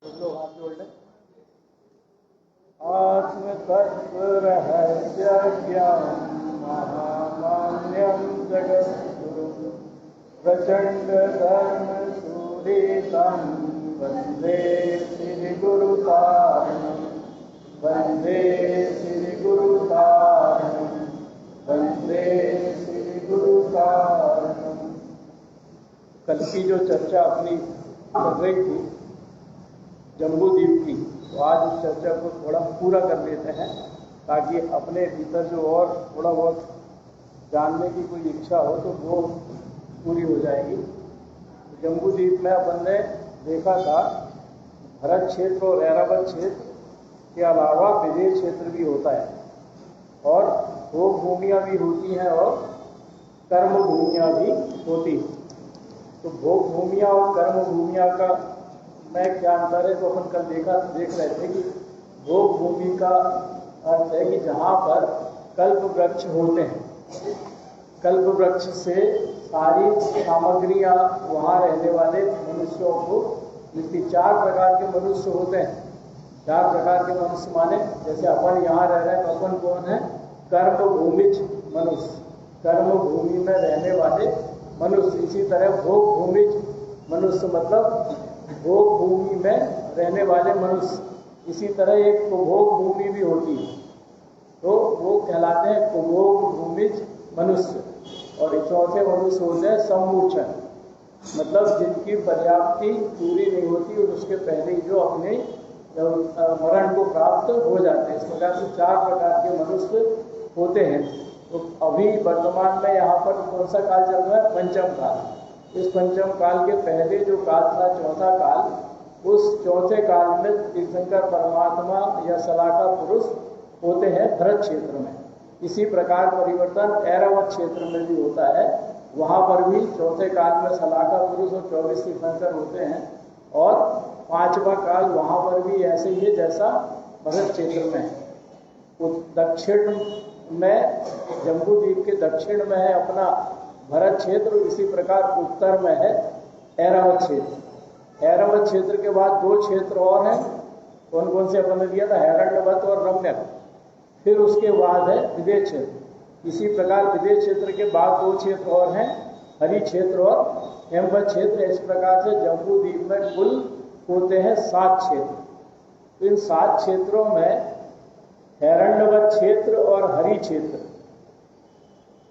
लोग हाथ जोड़ लें। आत्म तत्व रहस्य ज्ञान महामान्यम जगद्गुरु प्रचंड धर्म सूरितम वंदे श्री गुरु तारणम वंदे श्री गुरु तारणम वंदे श्री गुरु तारणम। कल की जो चर्चा अपनी कर रही थी जम्बूद्वीप की, तो आज इस चर्चा को थोड़ा पूरा कर लेते हैं ताकि अपने भीतर जो और थोड़ा बहुत जानने की कोई इच्छा हो तो वो पूरी हो जाएगी। जम्बूद्वीप में अपन ने देखा था भरत क्षेत्र और ऐरावत क्षेत्र के अलावा विदेश क्षेत्र भी होता है और भोग भूमियाँ भी होती हैं और कर्म भूमियाँ भी होती हैं। तो भोग भूमियाँ और कर्म भूमियाँ का मैं क्या अंतर है तो अपन कल देख रहे थे कि भोग भूमि का अर्थ है कि जहाँ पर कल्प वृक्ष होते हैं, कल्प वृक्ष से सारी सामग्रियाँ वहाँ रहने वाले मनुष्यों को जिसकी 4 प्रकार के मनुष्य होते हैं। 4 प्रकार के मनुष्य माने जैसे अपन यहाँ रह रहे हैं तो अपन कौन है? कर्म भूमिज मनुष्य, कर्म भूमि में रहने वाले मनुष्य। इसी तरह भोग भूमिज मनुष्य मतलब भोग भूमि में रहने वाले मनुष्य। इसी तरह एक कुभोग भूमि भी होती है तो वो कहलाते हैं कुभोग भूमिज मनुष्य। और चौथे मनुष्य होते हैं सम्मूर्छन, मतलब जिनकी पर्याप्ति पूरी नहीं होती और उसके पहले ही जो अपने मरण को प्राप्त हो जाते हैं। इस प्रकार से 4 प्रकार के मनुष्य होते हैं। तो अभी वर्तमान में यहाँ पर कौन सा काल चल रहा है? पंचम काल। इस पंचम काल के पहले जो काल था चौथा काल, उस चौथे काल में तीर्थंकर परमात्मा या सलाका पुरुष होते हैं भरत क्षेत्र में। इसी प्रकार परिवर्तन ऐरावत क्षेत्र में भी होता है। वहाँ पर भी चौथे काल में सलाका पुरुष और 24 तीर्थंकर होते हैं और 5वां काल वहाँ पर भी ऐसे ही है जैसा भरत क्षेत्र में है। दक्षिण में जम्बूद्वीप के दक्षिण में है अपना भरत क्षेत्र, इसी प्रकार उत्तर में है ऐरावत क्षेत्र। ऐरावत क्षेत्र के बाद 2 क्षेत्र और हैं। कौन कौन से अपन ने दिया था? हिरण्यवत और रम्यक। फिर उसके बाद है विदेश क्षेत्र। इसी प्रकार विदेश क्षेत्र के बाद 2 क्षेत्र और हैं, हरि क्षेत्र और हेमवत क्षेत्र। इस प्रकार से जम्बूद्वीप में कुल होते हैं 7 क्षेत्र। इन 7 क्षेत्रों में हिरण्यवत क्षेत्र और हरि क्षेत्र,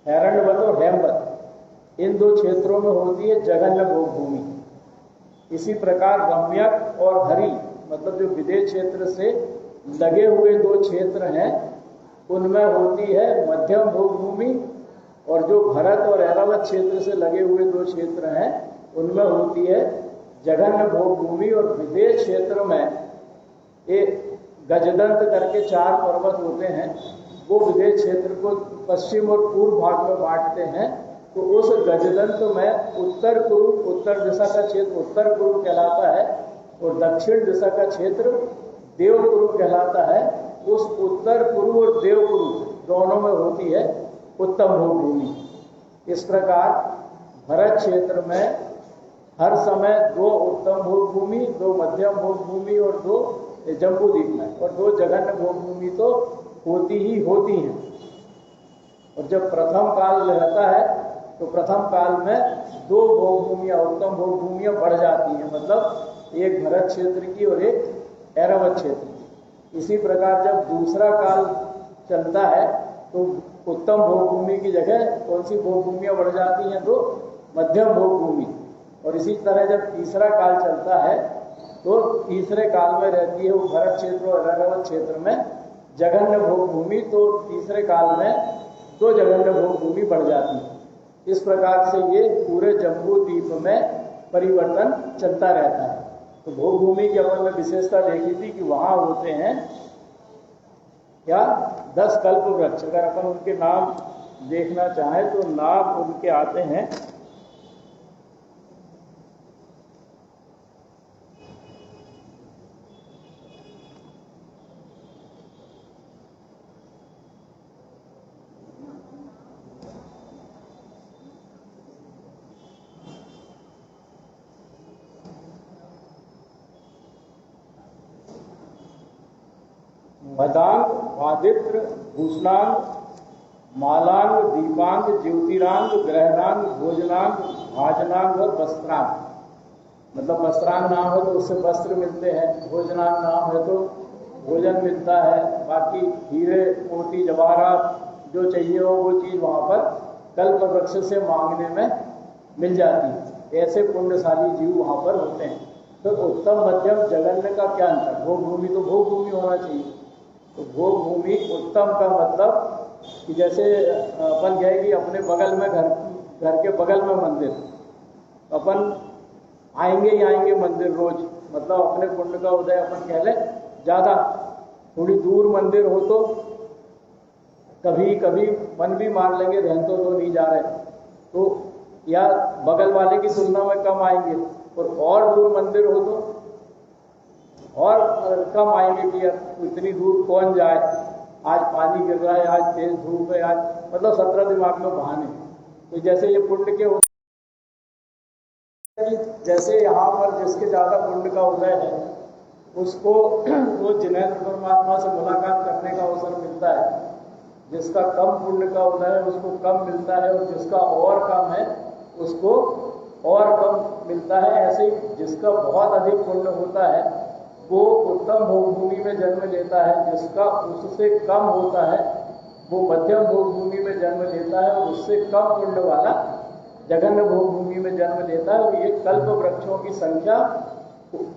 हिरण्यवत और हेमवत, इन 2 क्षेत्रों में होती है जघन्य भोग भूमि। इसी प्रकार रम्यक और हरि मतलब जो विदेश क्षेत्र से लगे हुए 2 क्षेत्र हैं उनमें होती है मध्यम भोग भूमि, और जो भरत और ऐरावत क्षेत्र से लगे हुए 2 क्षेत्र हैं उनमें होती है जघन्य भोग भूमि। और विदेश क्षेत्र में एक गजदंत करके 4 पर्वत होते हैं, वो विदेश क्षेत्र को पश्चिम और पूर्व भाग में बांटते हैं। तो उस गजदंत में उत्तर कुरु, उत्तर दिशा का क्षेत्र उत्तर कुरु कहलाता है और दक्षिण दिशा का क्षेत्र देवकुरु कहलाता है। उस उत्तर कुरु और देवकुरु दोनों में होती है उत्तम भोग भूमि। इस प्रकार भरत क्षेत्र में हर समय 2 उत्तम भोग भूमि, 2 मध्यम भोग भूमि और 2 जम्बूद्वीप में, और 2 जघन्य भोग भूमि तो होती ही होती हैं। और जब प्रथम काल रहता है तो प्रथम काल में 2 भोग भूमियाँ, उत्तम भोग भूमियाँ बढ़ जाती हैं, मतलब एक भरत क्षेत्र की और एक ऐरावत क्षेत्र की। इसी प्रकार जब दूसरा काल चलता है तो उत्तम भोग भूमि की जगह कौन सी भोग भूमियाँ बढ़ जाती हैं? तो मध्यम भोग भूमि। और इसी तरह जब तीसरा काल चलता है तो तीसरे काल में रहती है वो भरत क्षेत्र और ऐरावत क्षेत्र में जघन्य भोग भूमि। तो तीसरे काल में 2 जघन्य भोग भूमि बढ़ जाती है। इस प्रकार से ये पूरे जम्बूद्वीप में परिवर्तन चलता रहता है। तो भोग भूमि की अपन ने विशेषता देखी थी कि वहाँ होते हैं क्या 10 कल्प वृक्ष। अगर अपन उनके नाम देखना चाहें तो नाम उनके आते हैं मदांग, वादित्र, भूषणांग, मालांग, दीपांग, ज्योतिरांग, ग्रहणांग, भोजनांग, भाजनांग और वस्त्रांग। मतलब वस्त्रांग नाम है तो उससे वस्त्र मिलते हैं, भोजनांग नाम है तो भोजन मिलता है, बाकी हीरे मोती जवाहरात जो चाहिए हो वो चीज़ वहाँ पर कल्प वृक्ष से मांगने में मिल जाती है। ऐसे पुण्यशाली जीव वहाँ पर होते हैं। तो उत्तम मध्यम जघन्य का क्या अंतर? भोग भूमि तो भोग भूमि होना चाहिए। तो भोग भूमि उत्तम का मतलब कि जैसे अपन गए कि अपने बगल में घर के बगल में मंदिर, अपन आएंगे ही आएंगे मंदिर रोज, मतलब अपने पुण्य का उदय अपन कह लें ज़्यादा। थोड़ी दूर मंदिर हो तो कभी कभी मन भी मार लेंगे रहन तो नहीं जा रहे, तो या बगल वाले की तुलना में कम आएंगे। और दूर मंदिर हो तो और कम आएंगे कि यार इतनी दूर कौन जाए, आज पानी गिर रहा है, आज तेज धूप है, आज मतलब 17 दिमाग में बहाने। तो जैसे ये पुण्य के होते हैं, जैसे यहाँ पर जिसके ज़्यादा पुण्य का उदय है उसको वो जिनेंद्र परमात्मा से मुलाकात करने का अवसर मिलता है, जिसका कम पुण्य का उदय है उसको कम मिलता है, और जिसका और कम है उसको और कम मिलता है। ऐसे ही जिसका बहुत अधिक पुण्य होता है वो उत्तम भोग भूमि में जन्म लेता है, जिसका उससे कम होता है वो मध्यम भोग भूमि में जन्म लेता है, और उससे कम पुण्य वाला जघन्य भोग भूमि में जन्म लेता है। और ये कल्प वृक्षों की संख्या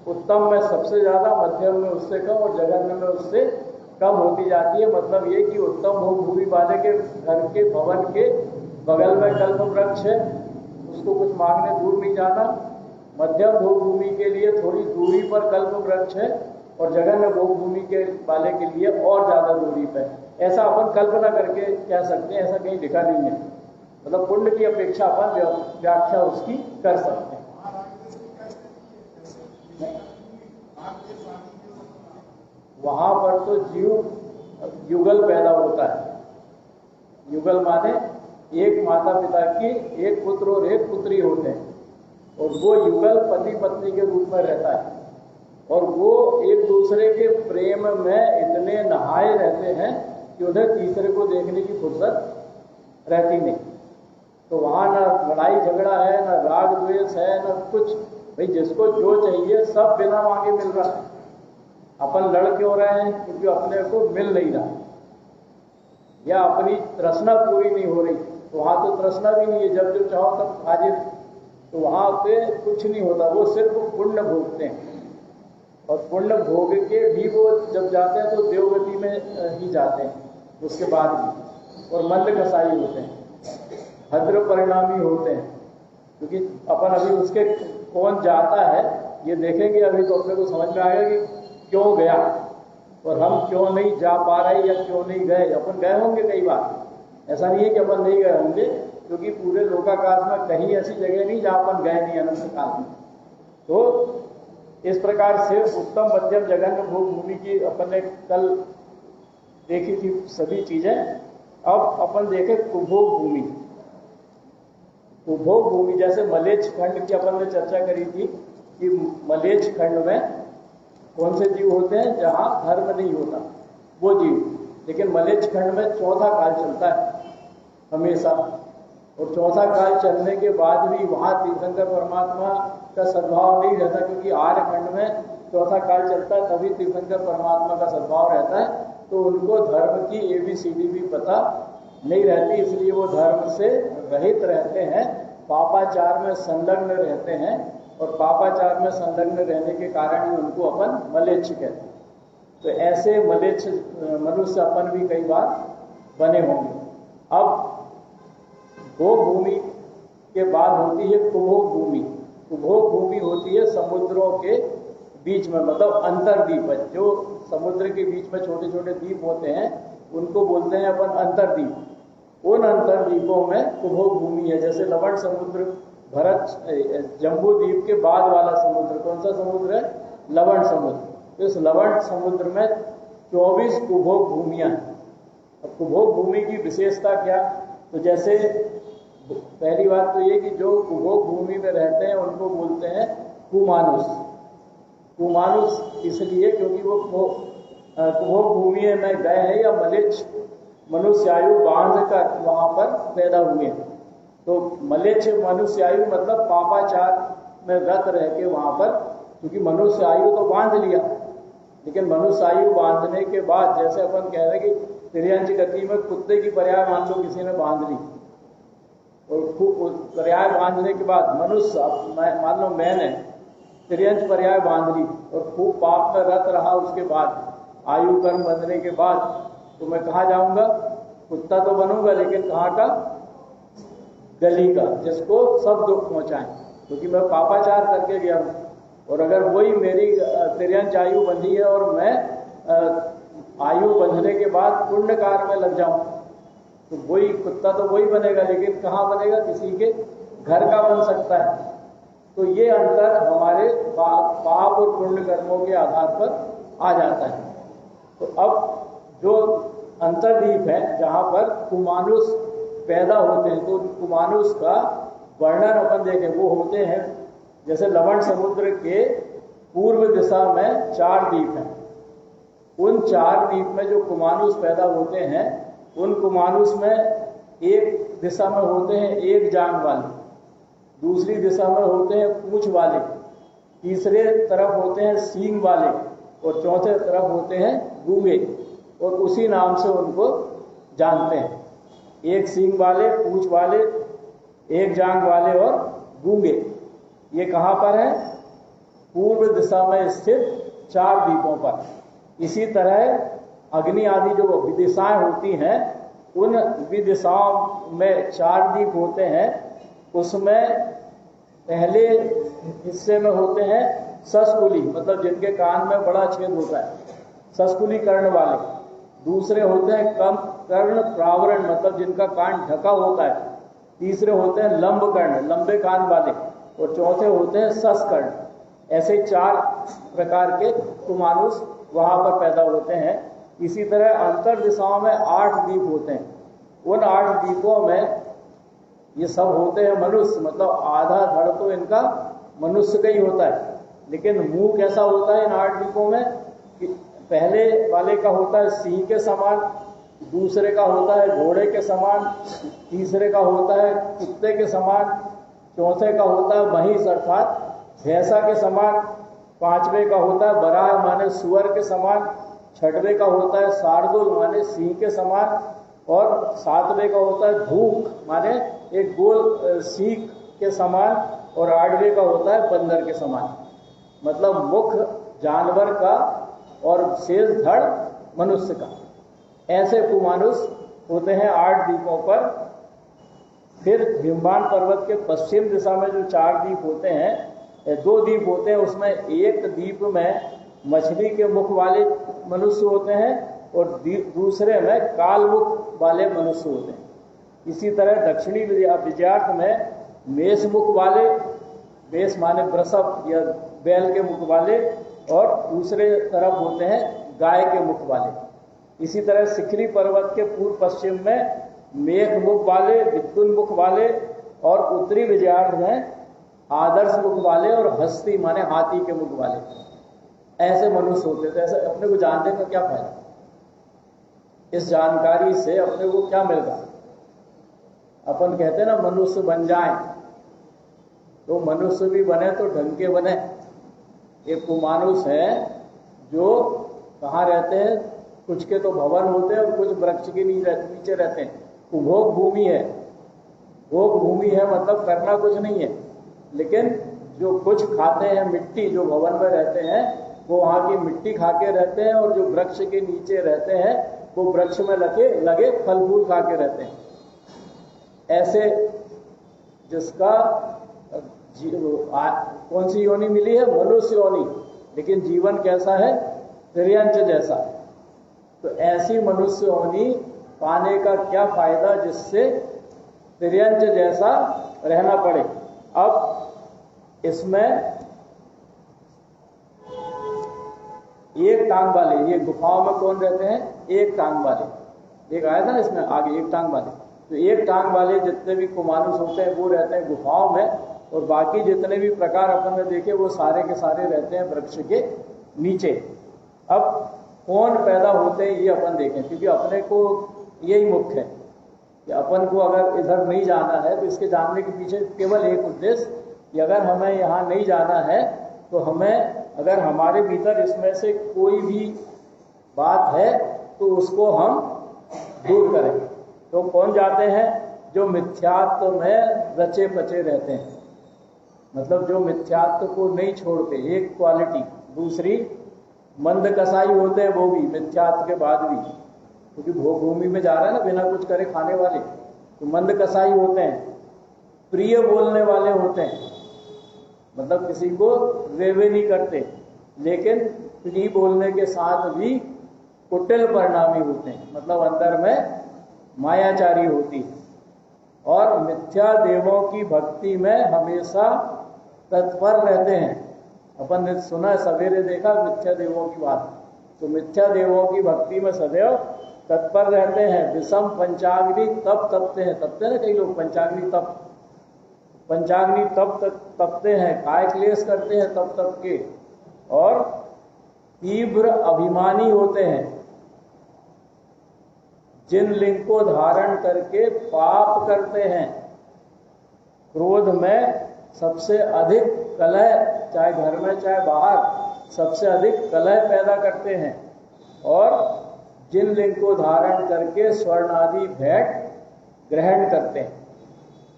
उत्तम में सबसे ज़्यादा, मध्यम में उससे कम और जघन्य में उससे कम होती जाती है। मतलब ये कि उत्तम भोग भूमि वाले के घर के भवन के बगल में कल्प वृक्ष है, उसको कुछ मांगने दूर नहीं जाना। मध्यम भोग भूमि के लिए थोड़ी दूरी पर कल्प वृक्ष है, और जघन्य भोग भूमि के वाले के लिए और ज़्यादा दूरी पर। ऐसा अपन कल्पना करके कह सकते हैं, ऐसा कहीं लिखा नहीं है। मतलब पुण्य की अपेक्षा अपन व्याख्या उसकी कर सकते हैं। वहां पर तो जीव युगल पैदा होता है। युगल माने एक माता पिता की एक पुत्र और एक पुत्री होते हैं, और वो युगल पति पत्नी के रूप में रहता है, और वो एक दूसरे के प्रेम में इतने नहाए रहते हैं कि उधर तीसरे को देखने की फुर्सत रहती नहीं। तो वहाँ ना लड़ाई झगड़ा है, ना राग द्वेष है, ना कुछ। भाई जिसको जो चाहिए सब बिना मांगे मिल रहा है। अपन लड़ क्यों रहे हैं? क्योंकि अपने को मिल नहीं रहा, या अपनी तृष्णा पूरी नहीं हो रही। तो वहाँ तो तृष्णा भी नहीं है, जब जब चाहो तब हाजिर। तो वहाँ पे कुछ नहीं होता, वो सिर्फ पुण्य भोगते हैं, और पुण्य भोग के भी वो जब जाते हैं तो देवगति में ही जाते हैं उसके बाद भी, और मंद कसाई होते हैं, भद्र परिणामी होते हैं। क्योंकि अपन अभी उसके कौन जाता है ये देखेंगे, अभी तो अपने को समझ में आएगा कि क्यों गया और हम क्यों नहीं जा पा रहे या क्यों नहीं गए। अपन गए होंगे कई बार, ऐसा नहीं है कि अपन नहीं गए होंगे, क्योंकि पूरे लोकाकाश में कहीं ऐसी जगह नहीं जहाँ अपन गए नहीं अनंत काल में। तो इस प्रकार से उत्तम मध्यम जघन्य भोग भूमि की अपन ने कल देखी थी सभी चीजें। अब अपन देखें कुभोग भूमि। कुभोग भूमि जैसे मलेच्छ खंड की अपन ने चर्चा करी थी कि मलेच्छ खंड में कौन से जीव होते हैं? जहाँ धर्म नहीं होता वो जीव। लेकिन मलेच्छ खंड में चौथा काल चलता है हमेशा, और चौथा काल चलने के बाद भी वहाँ तीर्थंकर परमात्मा का सद्भाव नहीं रहता, क्योंकि आर्य खंड में चौथा काल चलता है तभी तीर्थंकर परमात्मा का सद्भाव रहता है। तो उनको धर्म की ABCD भी पता नहीं रहती, इसलिए वो धर्म से रहित रहते हैं, पापाचार में संलग्न रहते हैं, और पापाचार में संलग्न रहने के कारण ही उनको अपन मलेच्छ कहते हैं। तो ऐसे मलेच्छ मनुष्य अपन भी कई बार बने होंगे। अब भोग भूमि के बाद होती है कुभोग भूमि। कुभोग भूमि होती है समुद्रों के बीच में, मतलब अंतरद्वीप। जो समुद्र के बीच में छोटे छोटे द्वीप होते हैं उनको बोलते हैं अपन अंतरद्वीप। उन अंतरद्वीपों में कुभोग भूमि है। जैसे लवण समुद्र, भरत जम्बू द्वीप के बाद वाला समुद्र कौन सा समुद्र है? लवण समुद्र। तो इस लवण समुद्र में 24 कुभोग भूमियां हैं। अब कुभोग भूमि की विशेषता क्या? तो जैसे पहली बात तो ये कि जो कुभोग भूमि में रहते हैं उनको बोलते हैं कुमानुष। कुमानुष इसलिए क्योंकि वो वो भूमि में गए हैं या मलेच्छ मनुष्यायु बांध कर वहां पर पैदा हुए हैं। तो मलेच्छ मनुष्यायु मतलब पापाचार में रत रह के वहां पर, क्योंकि मनुष्य आयु तो बांध लिया, लेकिन मनुष्य आयु बांधने के बाद जैसे अपन कह रहे हैं कि तिर्यंच गति में कुत्ते की पर्याय मान लो किसी ने बांध ली, और पर्याय बांधने के बाद मनुष्य मान लो मैंने तिर्यंच पर्याय बांध ली और खूब पाप में रत रहा, उसके बाद आयु कर्म बंधने के बाद तो मैं कहाँ जाऊंगा? कुत्ता तो बनूंगा, लेकिन कहाँ का? गली का, जिसको सब दुख पहुंचाएं, क्योंकि मैं पापाचार करके गया हूं। और अगर वही मेरी तिर्यंच आयु बंधी है और मैं आयु बंधने के बाद पुण्य कार्य में लग जाऊं, तो वही कुत्ता तो वही बनेगा, लेकिन कहाँ बनेगा? किसी के घर का बन सकता है। तो ये अंतर हमारे पाप और पुण्य कर्मों के आधार पर आ जाता है। तो अब जो अंतर्दीप है जहां पर कुमानुष पैदा होते हैं, तो कुमानुष का वर्णन अपन देखें, वो होते हैं जैसे लवण समुद्र के पूर्व दिशा में 4 द्वीप हैं। उन 4 द्वीप में जो कुमानुष पैदा होते हैं, उन कुमानुष में एक दिशा में होते हैं एक जांग वाले, दूसरी दिशा में होते हैं पूंछ वाले, तीसरे तरफ होते हैं सींग वाले, और चौथे तरफ होते हैं गूंगे, और उसी नाम से उनको जानते हैं। एक सींग वाले, पूंछ वाले, एक जांग वाले और गूंगे। ये कहाँ पर है? पूर्व दिशा में स्थित 4 द्वीपों पर। इसी तरह अग्नि आदि जो विदिशाएं होती हैं, उन विदिशाओं में 4 द्वीप होते हैं। उसमें पहले हिस्से में होते हैं सस्कुली, मतलब जिनके कान में बड़ा छेद होता है, सस्कुली कर्ण वाले। दूसरे होते हैं कम कर्ण प्रावरण, मतलब जिनका कान ढका होता है। तीसरे होते हैं लंब कर्ण, लंबे कान वाले, और चौथे होते हैं सस्कर्ण। ऐसे 4 प्रकार के कुमानुष वहां पर पैदा होते हैं। इसी तरह अंतर दिशाओं में 8 द्वीप होते हैं। उन 8 द्वीपों में ये सब होते हैं मनुष्य, मतलब आधा धड़ तो इनका मनुष्य का ही होता है। लेकिन मुंह कैसा होता है इन 8 द्वीपों में? कि पहले वाले का होता है सिंह के समान, दूसरे का होता है घोड़े के समान, तीसरे का होता है कुत्ते के समान, चौथे का होता है महिष अर्थात भैंसा के समान, 5वें का होता है बराह माने सुअर के समान, 6वें का होता है शार्दुल माने सिंह के समान, और 7वें का होता है धूक माने एक गोल सीख के समान, और 8वें का होता है बंदर के समान। मतलब मुख जानवर का और शेष धड़ मनुष्य का। ऐसे कुमानुष होते हैं 8 द्वीपों पर। फिर हिमवान पर्वत के पश्चिम दिशा में जो 4 द्वीप होते हैं, 2 द्वीप होते हैं, उसमें एक द्वीप में मछली के मुख वाले मनुष्य होते हैं और दूसरे में काल मुख वाले मनुष्य होते हैं। इसी तरह दक्षिणी विजयार्थ में मेष मुख वाले, मेष माने वृषभ या बैल के मुख वाले, और दूसरे तरफ होते हैं गाय के मुख वाले। इसी तरह शिखरी पर्वत के पूर्व पश्चिम में मेघ मुख वाले, विद्युन मुख वाले, और उत्तरी विजयार्थ में आदर्श मुख वाले और हस्ती माने हाथी के मुख वाले। ऐसे मनुष्य होते थे। ऐसे अपने को जानने का क्या फायदा? इस जानकारी से अपने को क्या मिलता? अपन कहते हैं ना मनुष्य बन जाएं, तो मनुष्य भी बने तो ढंग के बने। एक कुमानुष है जो कहाँ रहते हैं? कुछ के तो भवन होते हैं और कुछ वृक्ष के नीचे रहते हैं। भोग भूमि है, भोग भूमि है मतलब करना कुछ नहीं है, लेकिन जो कुछ खाते हैं मिट्टी, जो भवन में रहते हैं वो वहाँ की मिट्टी खा के रहते हैं, और जो वृक्ष के नीचे रहते हैं वो वृक्ष में लगे फल फूल खा के रहते हैं। ऐसे जिसका कौन सी योनि मिली है? मनुष्य योनि, लेकिन जीवन कैसा है? तिर्यंच जैसा। तो ऐसी मनुष्य योनि पाने का क्या फायदा जिससे तिर्यंच जैसा रहना पड़े? अब इसमें एक टांग वाले, ये गुफाओं में कौन रहते हैं? एक टांग वाले। एक आया था ना इसमें आगे, एक टांग वाले। तो एक टांग वाले जितने भी कुमानुष होते हैं वो रहते हैं गुफाओं में, और बाकी जितने भी प्रकार अपन ने देखे वो सारे के सारे रहते हैं वृक्ष के नीचे। अब कौन पैदा होते हैं ये अपन देखें, क्योंकि अपने को यही मुख्य है कि अपन को अगर इधर नहीं जाना है तो इसके जानने के पीछे केवल एक उद्देश्य कि अगर हमें यहाँ नहीं जाना है तो हमें, अगर हमारे भीतर इसमें से कोई भी बात है तो उसको हम दूर करें। तो कौन जाते हैं? जो मिथ्यात्व में रचे पचे रहते हैं, मतलब जो मिथ्यात्व को नहीं छोड़ते, एक क्वालिटी। दूसरी, मंद कसाई होते हैं वो भी मिथ्यात्व के बाद भी, क्योंकि भूमि में जा रहा है ना बिना कुछ करे खाने वाले, तो मंद कसाई होते हैं। प्रिय बोलने वाले होते हैं, मतलब किसी को वेवे नहीं करते, लेकिन प्रिय बोलने के साथ भी कुटिल परिणामी होते हैं, मतलब अंदर में मायाचारी होती है। और मिथ्या देवों की भक्ति में हमेशा तत्पर रहते हैं। अपन ने सुना, सवेरे देखा मिथ्या देवों की बात, तो मिथ्या देवों की भक्ति में सदैव तत्पर रहते हैं। विषम पंचाग्नि तप तपते हैं, तपते हैं ना कई लोग, पंचाग्नि तप, पंचाग्नि तप तपते हैं, काय क्लेश करते हैं तप तप के, और तीव्र अभिमानी होते हैं। जिन लिंग को धारण करके पाप करते हैं, क्रोध में सबसे अधिक कलह, चाहे घर में चाहे बाहर, सबसे अधिक कलह पैदा करते हैं। और जिन लिंग को धारण करके स्वर्ण आदि भेंट ग्रहण करते हैं।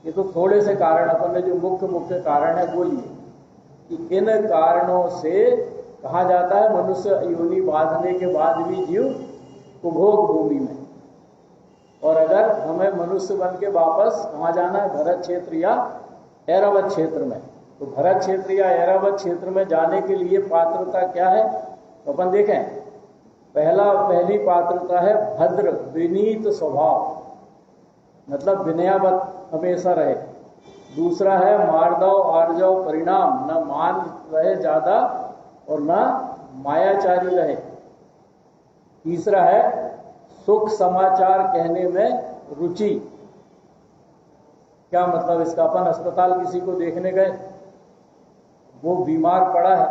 ये तो थोड़े से कारण अपन ने जो मुख्य मुख्य कारण है बोलिए, कि इन कारणों से कहा जाता है मनुष्य योनि बांधने के बाद भी जीव उपभोग भूमि में। और अगर हमें मनुष्य बन के वापस कहाँ जाना है? भरत क्षेत्र या ऐरावत क्षेत्र में। तो भरत क्षेत्र या ऐरावत क्षेत्र में जाने के लिए पात्रता क्या है? तो अपन देखें, पहली पात्रता है भद्र विनीत स्वभाव, मतलब विनयावत हमेशा रहे। दूसरा है मार्दव आर्जव परिणाम, न मान रहे ज्यादा और न मायाचारी रहे। तीसरा है सुख समाचार कहने में रुचि। क्या मतलब इसका? अपन अस्पताल किसी को देखने गए, वो बीमार पड़ा है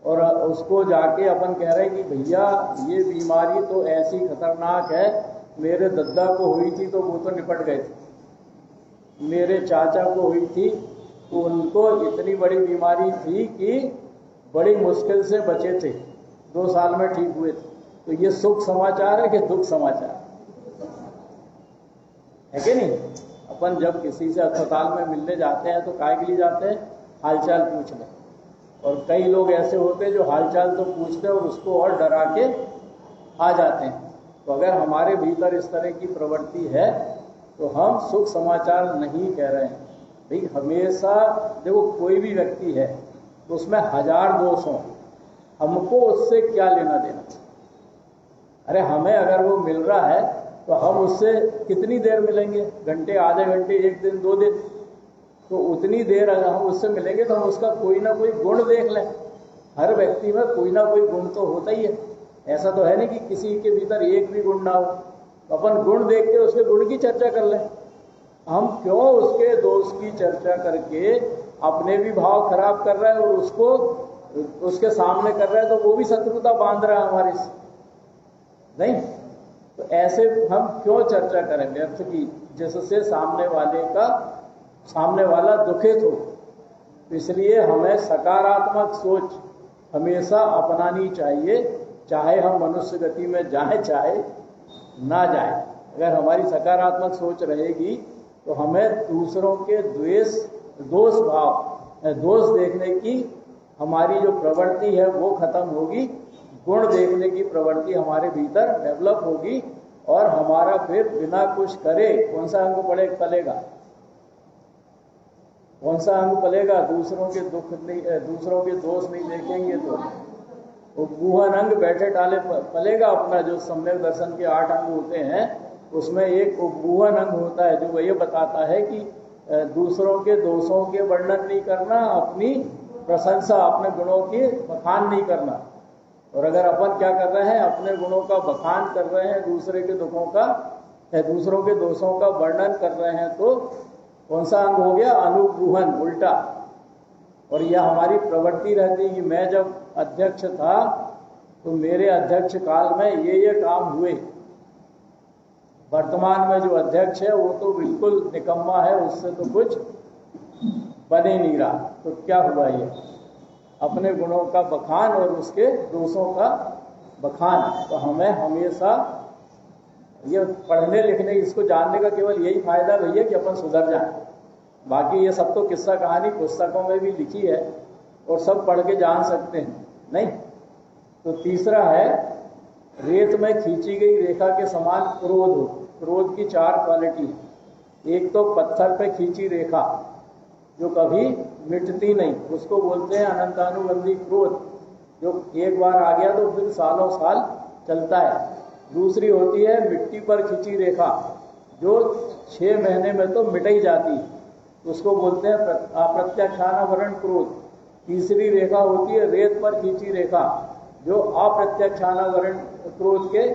और उसको जाके अपन कह रहे हैं कि भैया ये बीमारी तो ऐसी खतरनाक है, मेरे दद्दा को हुई थी तो वो तो निपट गए थे, मेरे चाचा को हुई थी तो उनको इतनी बड़ी बीमारी थी कि बड़ी मुश्किल से बचे थे, 2 साल में ठीक हुए थे। तो ये सुख समाचार है कि दुख समाचार है कि नहीं? अपन जब किसी से अस्पताल में मिलने जाते हैं तो काय के लिए जाते हैं? हालचाल पूछने। और कई लोग ऐसे होते हैं जो हालचाल तो पूछते हैं और उसको और डरा के आ जाते हैं। तो अगर हमारे भीतर इस तरह की प्रवृत्ति है तो हम सुख समाचार नहीं कह रहे हैं। भाई हमेशा देखो, कोई भी व्यक्ति है तो उसमें 1000 दोष हों, हमको उससे क्या लेना देना? अरे हमें अगर वो मिल रहा है तो हम उससे कितनी देर मिलेंगे? घंटे, आधे घंटे, 1 दिन, 2 दिन, तो उतनी देर अगर हम उससे मिलेंगे तो हम उसका कोई ना कोई गुण देख लें। हर व्यक्ति में कोई ना कोई गुण तो होता ही है, ऐसा तो है नहीं कि किसी के भीतर एक भी गुण ना हो। तो अपन गुण देख के उसके गुण की चर्चा कर लें। हम क्यों उसके दोष की चर्चा करके अपने भी भाव खराब कर रहे हैं और उसको उसके सामने कर रहे हैं, तो वो भी शत्रुता बांध रहा है हमारे से, नहीं? तो ऐसे हम क्यों चर्चा करें व्यर्थ की, जिससे सामने वाला दुखित हो? तो इसलिए हमें सकारात्मक सोच हमेशा अपनानी चाहिए, चाहे हम मनुष्य गति में जाए चाहे ना जाए। अगर हमारी सकारात्मक सोच रहेगी तो हमें दूसरों के दोष देखने की हमारी जो प्रवृत्ति है वो खत्म होगी, गुण देखने की प्रवृत्ति हमारे भीतर डेवलप होगी, और हमारा फिर बिना कुछ करे कौन सा अंग पलेगा? कौन सा अंग पलेगा? दूसरों के दुख नहीं, दूसरों के दोष नहीं देखेंगे तो वो गुहन अंग बैठे टाले पलेगा अपना। जो सम्यक दर्शन के 8 अंग होते हैं उसमें एक गुहन अंग होता है जो ये बताता है कि दूसरों के दोषों के वर्णन नहीं करना, अपनी प्रशंसा, अपने गुणों की बखान नहीं करना। और अगर अपन क्या कर रहे हैं? अपने गुणों का बखान कर रहे हैं, दूसरे के दुखों का, दूसरों के दोषों का वर्णन कर रहे हैं, तो कौन सा अंग हो गया? अनुगुहन, उल्टा। और यह हमारी प्रवृत्ति रहती है कि मैं जब अध्यक्ष था तो मेरे अध्यक्ष काल में ये काम हुए। वर्तमान में जो अध्यक्ष है वो तो बिल्कुल निकम्मा है, उससे तो कुछ बन ही नहीं रहा। तो क्या हुआ, ये अपने गुणों का बखान और उसके दोषों का बखान। तो हमें हमेशा ये पढ़ने लिखने, इसको जानने का केवल यही फायदा भैया कि अपन सुधर जाएं। बाकी ये सब तो किस्सा कहानी पुस्तकों में भी लिखी है और सब पढ़ के जान सकते हैं, नहीं। तो तीसरा है, रेत में खींची गई रेखा के समान क्रोध हो। क्रोध की 4 क्वालिटी है। एक तो पत्थर पे खींची रेखा जो कभी मिटती नहीं, उसको बोलते हैं अनंतानुबंधी क्रोध, जो एक बार आ गया तो फिर सालों साल चलता है। दूसरी होती है मिट्टी पर खींची रेखा, जो 6 महीने में तो मिट ही जाती है, उसको बोलते हैं अप्रत्यक्षानावरण क्रोध। तीसरी रेखा होती है रेत पर खींची रेखा, जो अप्रत्यक्षानावरण क्रोध के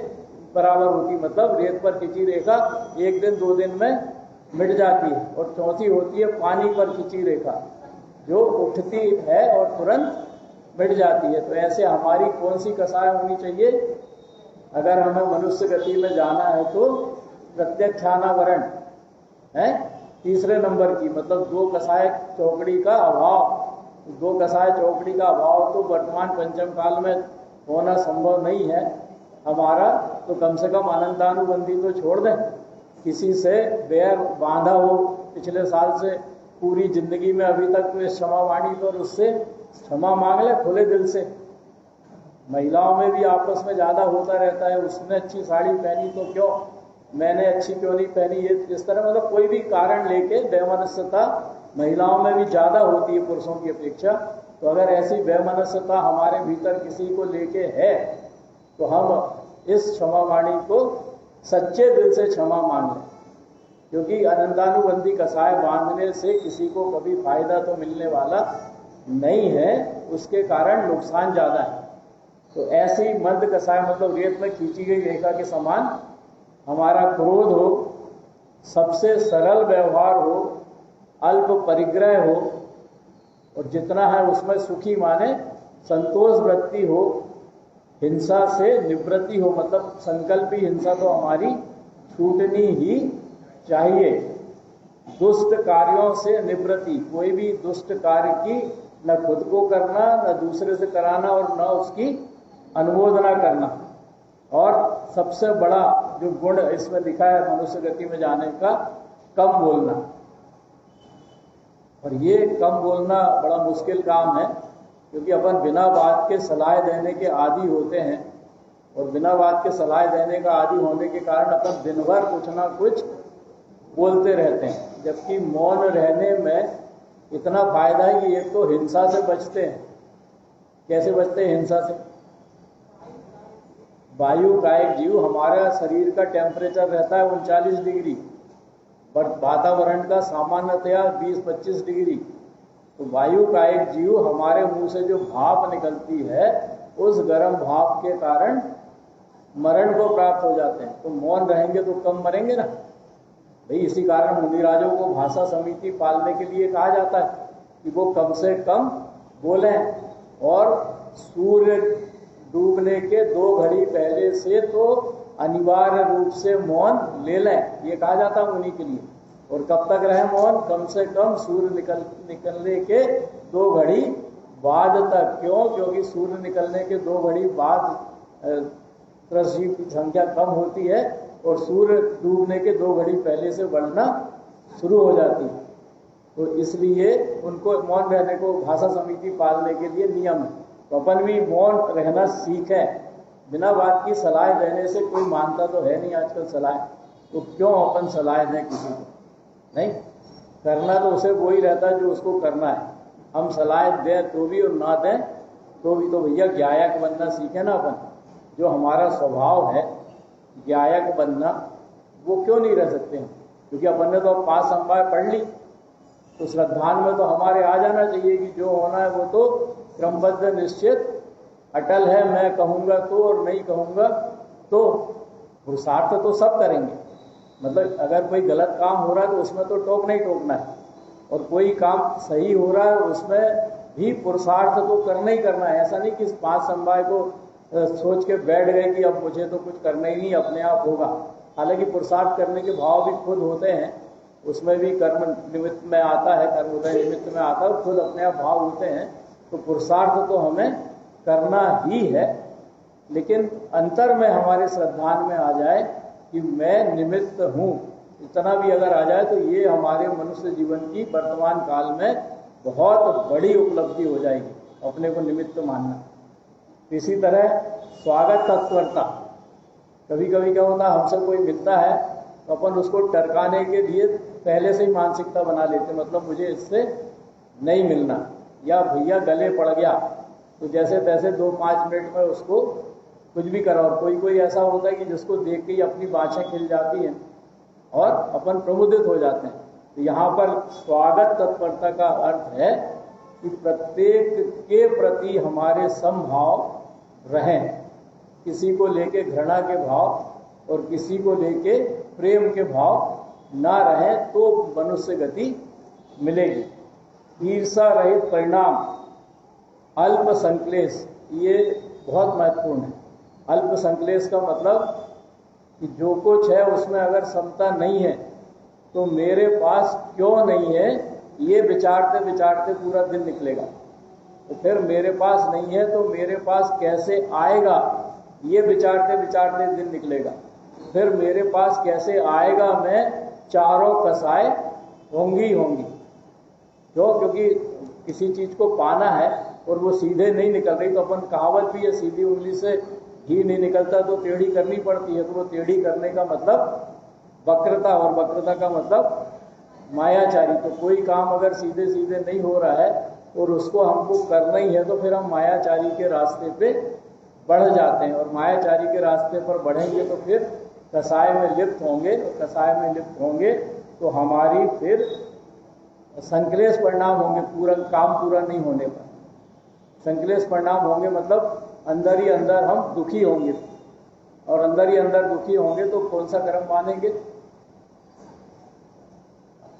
बराबर होती, मतलब रेत पर खींची रेखा 1 दिन 2 दिन में मिट जाती है। और चौथी होती है पानी पर खींची रेखा, जो उठती है और तुरंत मिट जाती है। तो ऐसे हमारी कौन सी कसाय होनी चाहिए? अगर हमें मनुष्य गति में जाना है तो प्रत्यक्षानावरण है तीसरे नंबर की, मतलब 2 कसाय चौकड़ी का अभाव। 2 कसाय चौकड़ी का अभाव तो वर्तमान पंचम काल में होना संभव नहीं है हमारा। तो कम से कम अनंतानुबंधी तो छोड़ दें। किसी से बैर बांधा हो पिछले साल से पूरी जिंदगी में अभी तक, तो क्षमा वाणी पर उससे क्षमा मांग ले खुले दिल से। महिलाओं में भी आपस में ज़्यादा होता रहता है, उसने अच्छी साड़ी पहनी तो क्यों, मैंने अच्छी क्यों नहीं पहनी, ये इस तरह मतलब कोई भी कारण लेके वैमनस्यता महिलाओं में भी ज़्यादा होती है पुरुषों की अपेक्षा। तो अगर ऐसी वैमनस्यता हमारे भीतर किसी को लेके है तो हम इस क्षमा वाणी को सच्चे दिल से क्षमा मांग लें, क्योंकि अनंतानुबंधी कसाय बांधने से किसी को कभी फायदा तो मिलने वाला नहीं है, उसके कारण नुकसान ज़्यादा है। तो ऐसी मर्द कसाय मतलब रेत में खींची गई रेखा के समान हमारा क्रोध हो, सबसे सरल व्यवहार हो, अल्प परिग्रह हो, और जितना है उसमें सुखी माने संतोष वृत्ति हो, हिंसा से निवृत्ति हो, मतलब संकल्पी हिंसा तो हमारी छूटनी ही चाहिए। दुष्ट कार्यों से निवृत्ति, कोई भी दुष्ट कार्य की न खुद को करना, न दूसरे से कराना, और न उसकी अनुमोदना करना। और सबसे बड़ा जो गुण इसमें लिखा है मनुष्य गति में जाने का, कम बोलना। और ये कम बोलना बड़ा मुश्किल काम है, क्योंकि अपन बिना बात के सलाह देने के आदी होते हैं, और बिना बात के सलाह देने का आदी होने के कारण अपन दिन भर कुछ ना कुछ बोलते रहते हैं। जबकि मौन रहने में इतना फायदा है कि एक तो हिंसा से बचते हैं। कैसे बचते हैं हिंसा से? वायु का एक जीव, हमारा शरीर का टेम्परेचर रहता है 39 डिग्री, बट वातावरण का सामान्यतया 20-25 डिग्री। तो वायु का एक जीव हमारे मुंह से जो भाप निकलती है, उस गर्म भाप के कारण मरण को प्राप्त हो जाते हैं। तो मौन रहेंगे तो कम मरेंगे ना भाई। इसी कारण मुनिराजों को भाषा समिति पालने के लिए कहा जाता है कि वो कम से कम बोलें, और सूर्य डूबने के 2 घड़ी पहले से तो अनिवार्य रूप से मौन ले लें, ये कहा जाता है मुनि के लिए। और कब तक रहे मौन? कम से कम सूर्य निकलने के 2 घड़ी बाद तक। क्यों? क्योंकि सूर्य निकलने के 2 घड़ी बाद कृषि की संख्या कम होती है, और सूर्य डूबने के 2 घड़ी पहले से बढ़ना शुरू हो जाती है। तो इसलिए उनको मौन रहने को भाषा समिति पालने के लिए नियम है। तो अपन भी मौन रहना सीखें। बिना बात की सलाह देने से कोई मानता तो है नहीं आजकल सलाह, तो क्यों अपन सलाह दें किसी को? नहीं, करना तो उसे वो ही रहता है जो उसको करना है। हम सलाह दें तो भी और ना दें तो भी, तो भैया ज्ञायक बनना सीखे ना अपन। जो हमारा स्वभाव है ज्ञायक बनना, वो क्यों नहीं रह सकते हैं? क्योंकि अपन ने तो 5 संवाय पढ़ ली, तो श्रद्धान में तो हमारे आ जाना चाहिए कि जो होना है वो तो क्रमबद्ध निश्चित अटल है। मैं कहूँगा तो और नहीं कहूँगा तो, पुरुषार्थ तो सब करेंगे। मतलब अगर कोई गलत काम हो रहा है तो उसमें तो टोकना ही टोकना है, और कोई काम सही हो रहा है उसमें भी पुरुषार्थ तो करना ही करना है। ऐसा नहीं कि इस 5 संवाय को सोच के बैठ गए कि अब मुझे तो कुछ करना ही नहीं, अपने आप होगा। हालांकि पुरुषार्थ करने के भाव भी खुद होते हैं, उसमें भी कर्म निमित्त में आता है, कर्मोदय निमित्त में आता है, और खुद अपने आप भाव होते हैं। तो पुरुषार्थ तो हमें करना ही है, लेकिन अंतर में हमारे श्रद्धान में आ जाए कि मैं निमित्त हूँ, इतना भी अगर आ जाए तो ये हमारे मनुष्य जीवन की वर्तमान काल में बहुत बड़ी उपलब्धि हो जाएगी, अपने को निमित्त मानना। इसी तरह स्वागत तत्परता, कभी कभी क्या होता है, हमसे कोई मिलता है तो अपन उसको टरकाने के लिए पहले से ही मानसिकता बना लेते, मतलब मुझे इससे नहीं मिलना, या भैया गले पड़ गया तो जैसे तैसे 2-5 मिनट में उसको कुछ भी करा। और कोई कोई ऐसा होता है कि जिसको देख के ही अपनी बाँछें खिल जाती हैं और अपन प्रमुदित हो जाते हैं। तो यहाँ पर स्वागत तत्परता का अर्थ है कि प्रत्येक के प्रति हमारे समभाव रहें, किसी को लेके घृणा के भाव और किसी को लेके प्रेम के भाव ना रहे तो मनुष्य गति मिलेगी। ईर्षा रहित परिणाम, अल्प संक्लेश, ये बहुत महत्वपूर्ण है। अल्प संक्लेश का मतलब कि जो कुछ है उसमें अगर समता नहीं है तो मेरे पास क्यों नहीं है, ये विचारते विचारते पूरा दिन निकलेगा। तो फिर मेरे पास नहीं है तो मेरे पास कैसे आएगा, ये विचारते विचारते दिन निकलेगा। फिर मेरे पास कैसे आएगा, मैं चारों कसाए होंगी होंगी। क्यों? क्योंकि किसी चीज को पाना है और वो सीधे नहीं निकल रही, तो अपन कहावत भी है, सीधी उंगली से घी नहीं निकलता तो टेढ़ी करनी पड़ती है। तो वो टेढ़ी करने का मतलब वक्रता, और वक्रता का मतलब मायाचारी। तो कोई काम अगर सीधे सीधे नहीं हो रहा है और उसको हमको करना ही है तो फिर हम मायाचारी के रास्ते पे बढ़ जाते हैं, और मायाचारी के रास्ते पर बढ़ेंगे तो फिर कसाय में लिप्त होंगे, और कसाय में लिप्त होंगे तो हमारी फिर संक्लेश परिणाम होंगे, पूरा काम पूरा नहीं होने पर संक्लेश परिणाम होंगे, मतलब अंदर ही अंदर हम दुखी होंगे। और अंदर ही अंदर दुखी होंगे तो कौन सा कर्म मानेंगे?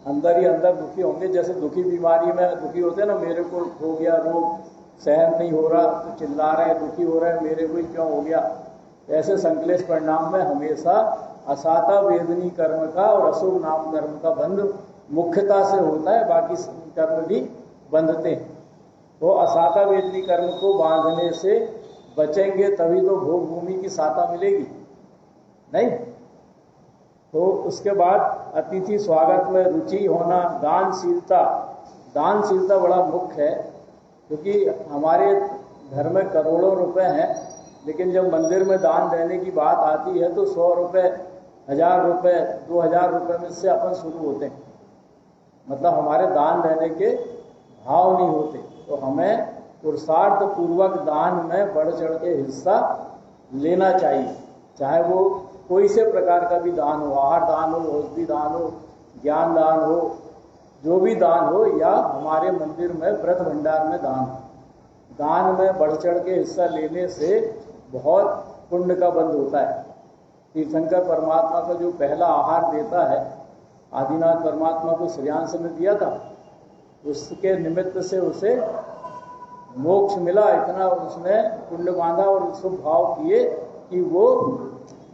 अंदर ही अंदर दुखी होंगे। जैसे दुखी बीमारी में दुखी होते हैं ना, मेरे को हो गया रोग, सहन नहीं हो रहा तो चिल्ला रहे हैं, दुखी हो रहे हैं, मेरे को ही क्यों हो गया। ऐसे संक्लेश परिणाम में हमेशा असाता वेदनी कर्म का और अशुभ नाम कर्म का बंध मुख्यता से होता है, बाकी कर्म भी बंधते हैं। तो असाता वेदनी कर्म को बांधने से बचेंगे तभी तो भोग भूमि की साता मिलेगी, नहीं? तो उसके बाद अतिथि स्वागत में रुचि होना, दानशीलता। दानशीलता बड़ा मुख्य है, क्योंकि हमारे घर में करोड़ों रुपए हैं, लेकिन जब मंदिर में दान देने की बात आती है तो 100 रुपये, 1000 रुपये, 2000 रुपये में से अपन शुरू होते हैं। मतलब हमारे दान देने के भाव नहीं होते। तो हमें पुरुषार्थ पूर्वक दान में बढ़ चढ़ के हिस्सा लेना चाहिए, चाहे वो कोई से प्रकार का भी दान हो, आहार दान हो, औषधि दान हो, ज्ञान दान हो, जो भी दान हो, या हमारे मंदिर में व्रत भंडार में दान हो। दान में बढ़ चढ़ के हिस्सा लेने से बहुत पुण्य का बंध होता है। तीर्थंकर परमात्मा का जो पहला आहार देता है, आदिनाथ परमात्मा को श्रेयांश ने दिया था, उसके निमित्त से उसे मोक्ष मिला। इतना उसने पुण्य बांधा और शुभ भाव किए कि वो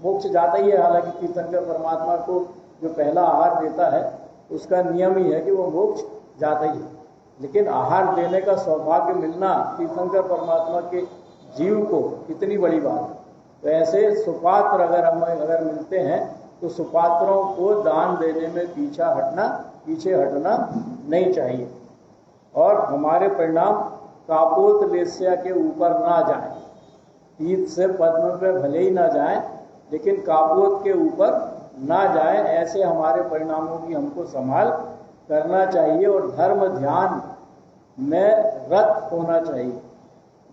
मोक्ष जाता ही है। हालांकि तीर्थंकर परमात्मा को जो पहला आहार देता है उसका नियम ही है कि वो मोक्ष जाता ही है, लेकिन आहार देने का सौभाग्य मिलना तीर्थंकर परमात्मा के जीव को कितनी बड़ी बात है। तो ऐसे सुपात्र अगर मिलते हैं तो सुपात्रों को दान देने में पीछे हटना नहीं चाहिए। और हमारे परिणाम कापोत लेस्या के ऊपर ना जाए, तीर्थ से पद्म पे भले ही ना जाए, लेकिन कापोत के ऊपर ना जाए। ऐसे हमारे परिणामों की हमको संभाल करना चाहिए। और धर्म ध्यान में रत होना चाहिए।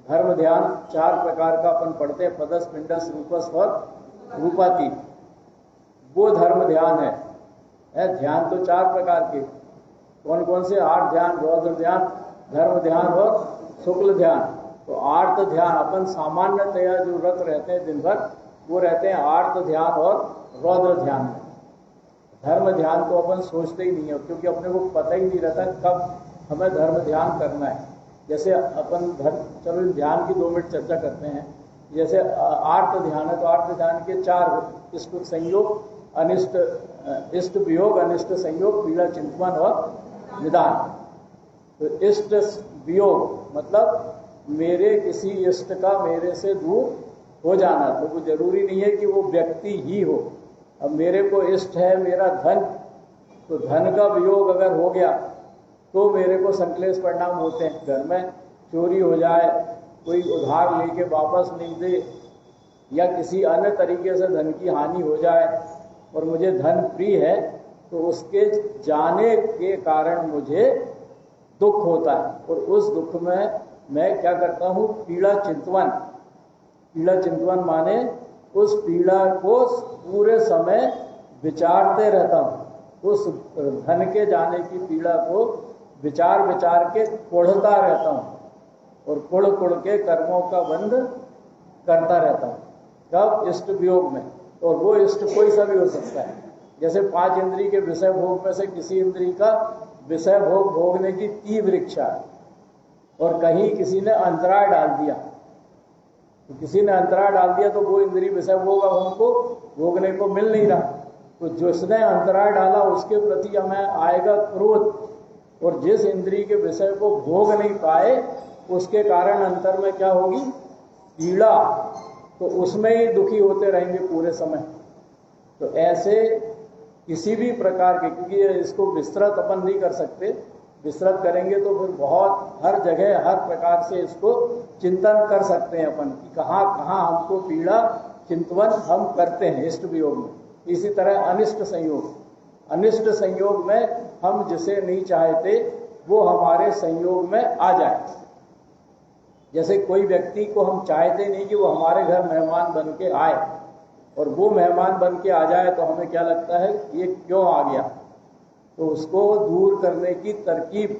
धर्म ध्यान 4 प्रकार का अपन पढ़ते हैं, पदस, पिंडस, रूपस और रूपातीत। वो धर्म ध्यान है। ध्यान तो 4 प्रकार के, कौन कौन से? 8 ध्यान, रौद्र ध्यान, धर्म ध्यान और शुक्ल ध्यान। तो 8 ध्यान अपन सामान्यतया जो व्रत रहते हैं दिन भर, वो रहते हैं 8 ध्यान और रौद्र ध्यान में। धर्म ध्यान तो अपन सोचते ही नहीं है, क्योंकि अपने को पता ही नहीं रहता कब हमें धर्म ध्यान करना है। जैसे अपन चलो ध्यान की 2 मिनट चर्चा करते हैं। जैसे आर्त ध्यान है तो आर्त ध्यान के 4 इष्ट संयोग, अनिष्ट इष्ट वियोग, अनिष्ट संयोग, पीड़ा चिंतन और निदान। तो इष्ट वियोग मतलब मेरे किसी इष्ट का मेरे से दूर हो जाना। तो वो जरूरी नहीं है कि वो व्यक्ति ही हो। अब मेरे को इष्ट है मेरा धन, तो धन का वियोग अगर हो गया तो मेरे को संक्लेश परिणाम होते हैं। घर में चोरी हो जाए, कोई उधार लेके वापस नहीं दे, या किसी अन्य तरीके से धन की हानि हो जाए और मुझे धन प्रिय है, तो उसके जाने के कारण मुझे दुख होता है। और उस दुख में मैं क्या करता हूँ, पीड़ा चिंतवन। पीड़ा चिंतवन माने उस पीड़ा को पूरे समय विचारते रहता हूँ। उस धन के जाने की पीड़ा को विचार विचार के कोढ़ता रहता हूँ और कोढ़ कोढ़ के कर्मों का बंध करता रहता हूँ। कब? इष्ट वियोग में। और वो इष्ट कोई सा भी हो सकता है। जैसे 5 इंद्रिय के विषय भोग में से किसी इंद्रिय का विषय भोग भोगने की तीव्र इच्छा है और कहीं किसी ने अंतराय डाल दिया, तो किसी ने अंतराय डाल दिया तो वो इंद्रिय विषय भोग अब हमको भोगने को मिल नहीं रहा। तो जिसने अंतराय डाला उसके प्रति हमें आएगा क्रोध, और जिस इंद्रिय के विषय को भोग नहीं पाए उसके कारण अंतर में क्या होगी, पीड़ा। तो उसमें ही दुखी होते रहेंगे पूरे समय। तो ऐसे किसी भी प्रकार के, क्योंकि इसको विस्तृत अपन नहीं कर सकते, विस्तृत करेंगे तो फिर बहुत हर जगह हर प्रकार से इसको चिंतन कर सकते हैं अपन कि कहाँ कहाँ हमको पीड़ा चिंतन हम करते हैं इष्ट वियोग में। इसी तरह अनिष्ट संयोग, अनिष्ट संयोग में हम जिसे नहीं चाहते वो हमारे संयोग में आ जाए। जैसे कोई व्यक्ति को हम चाहते नहीं कि वो हमारे घर मेहमान बन के आए, और वो मेहमान बन के आ जाए तो हमें क्या लगता है ये क्यों आ गया। तो उसको दूर करने की तरकीब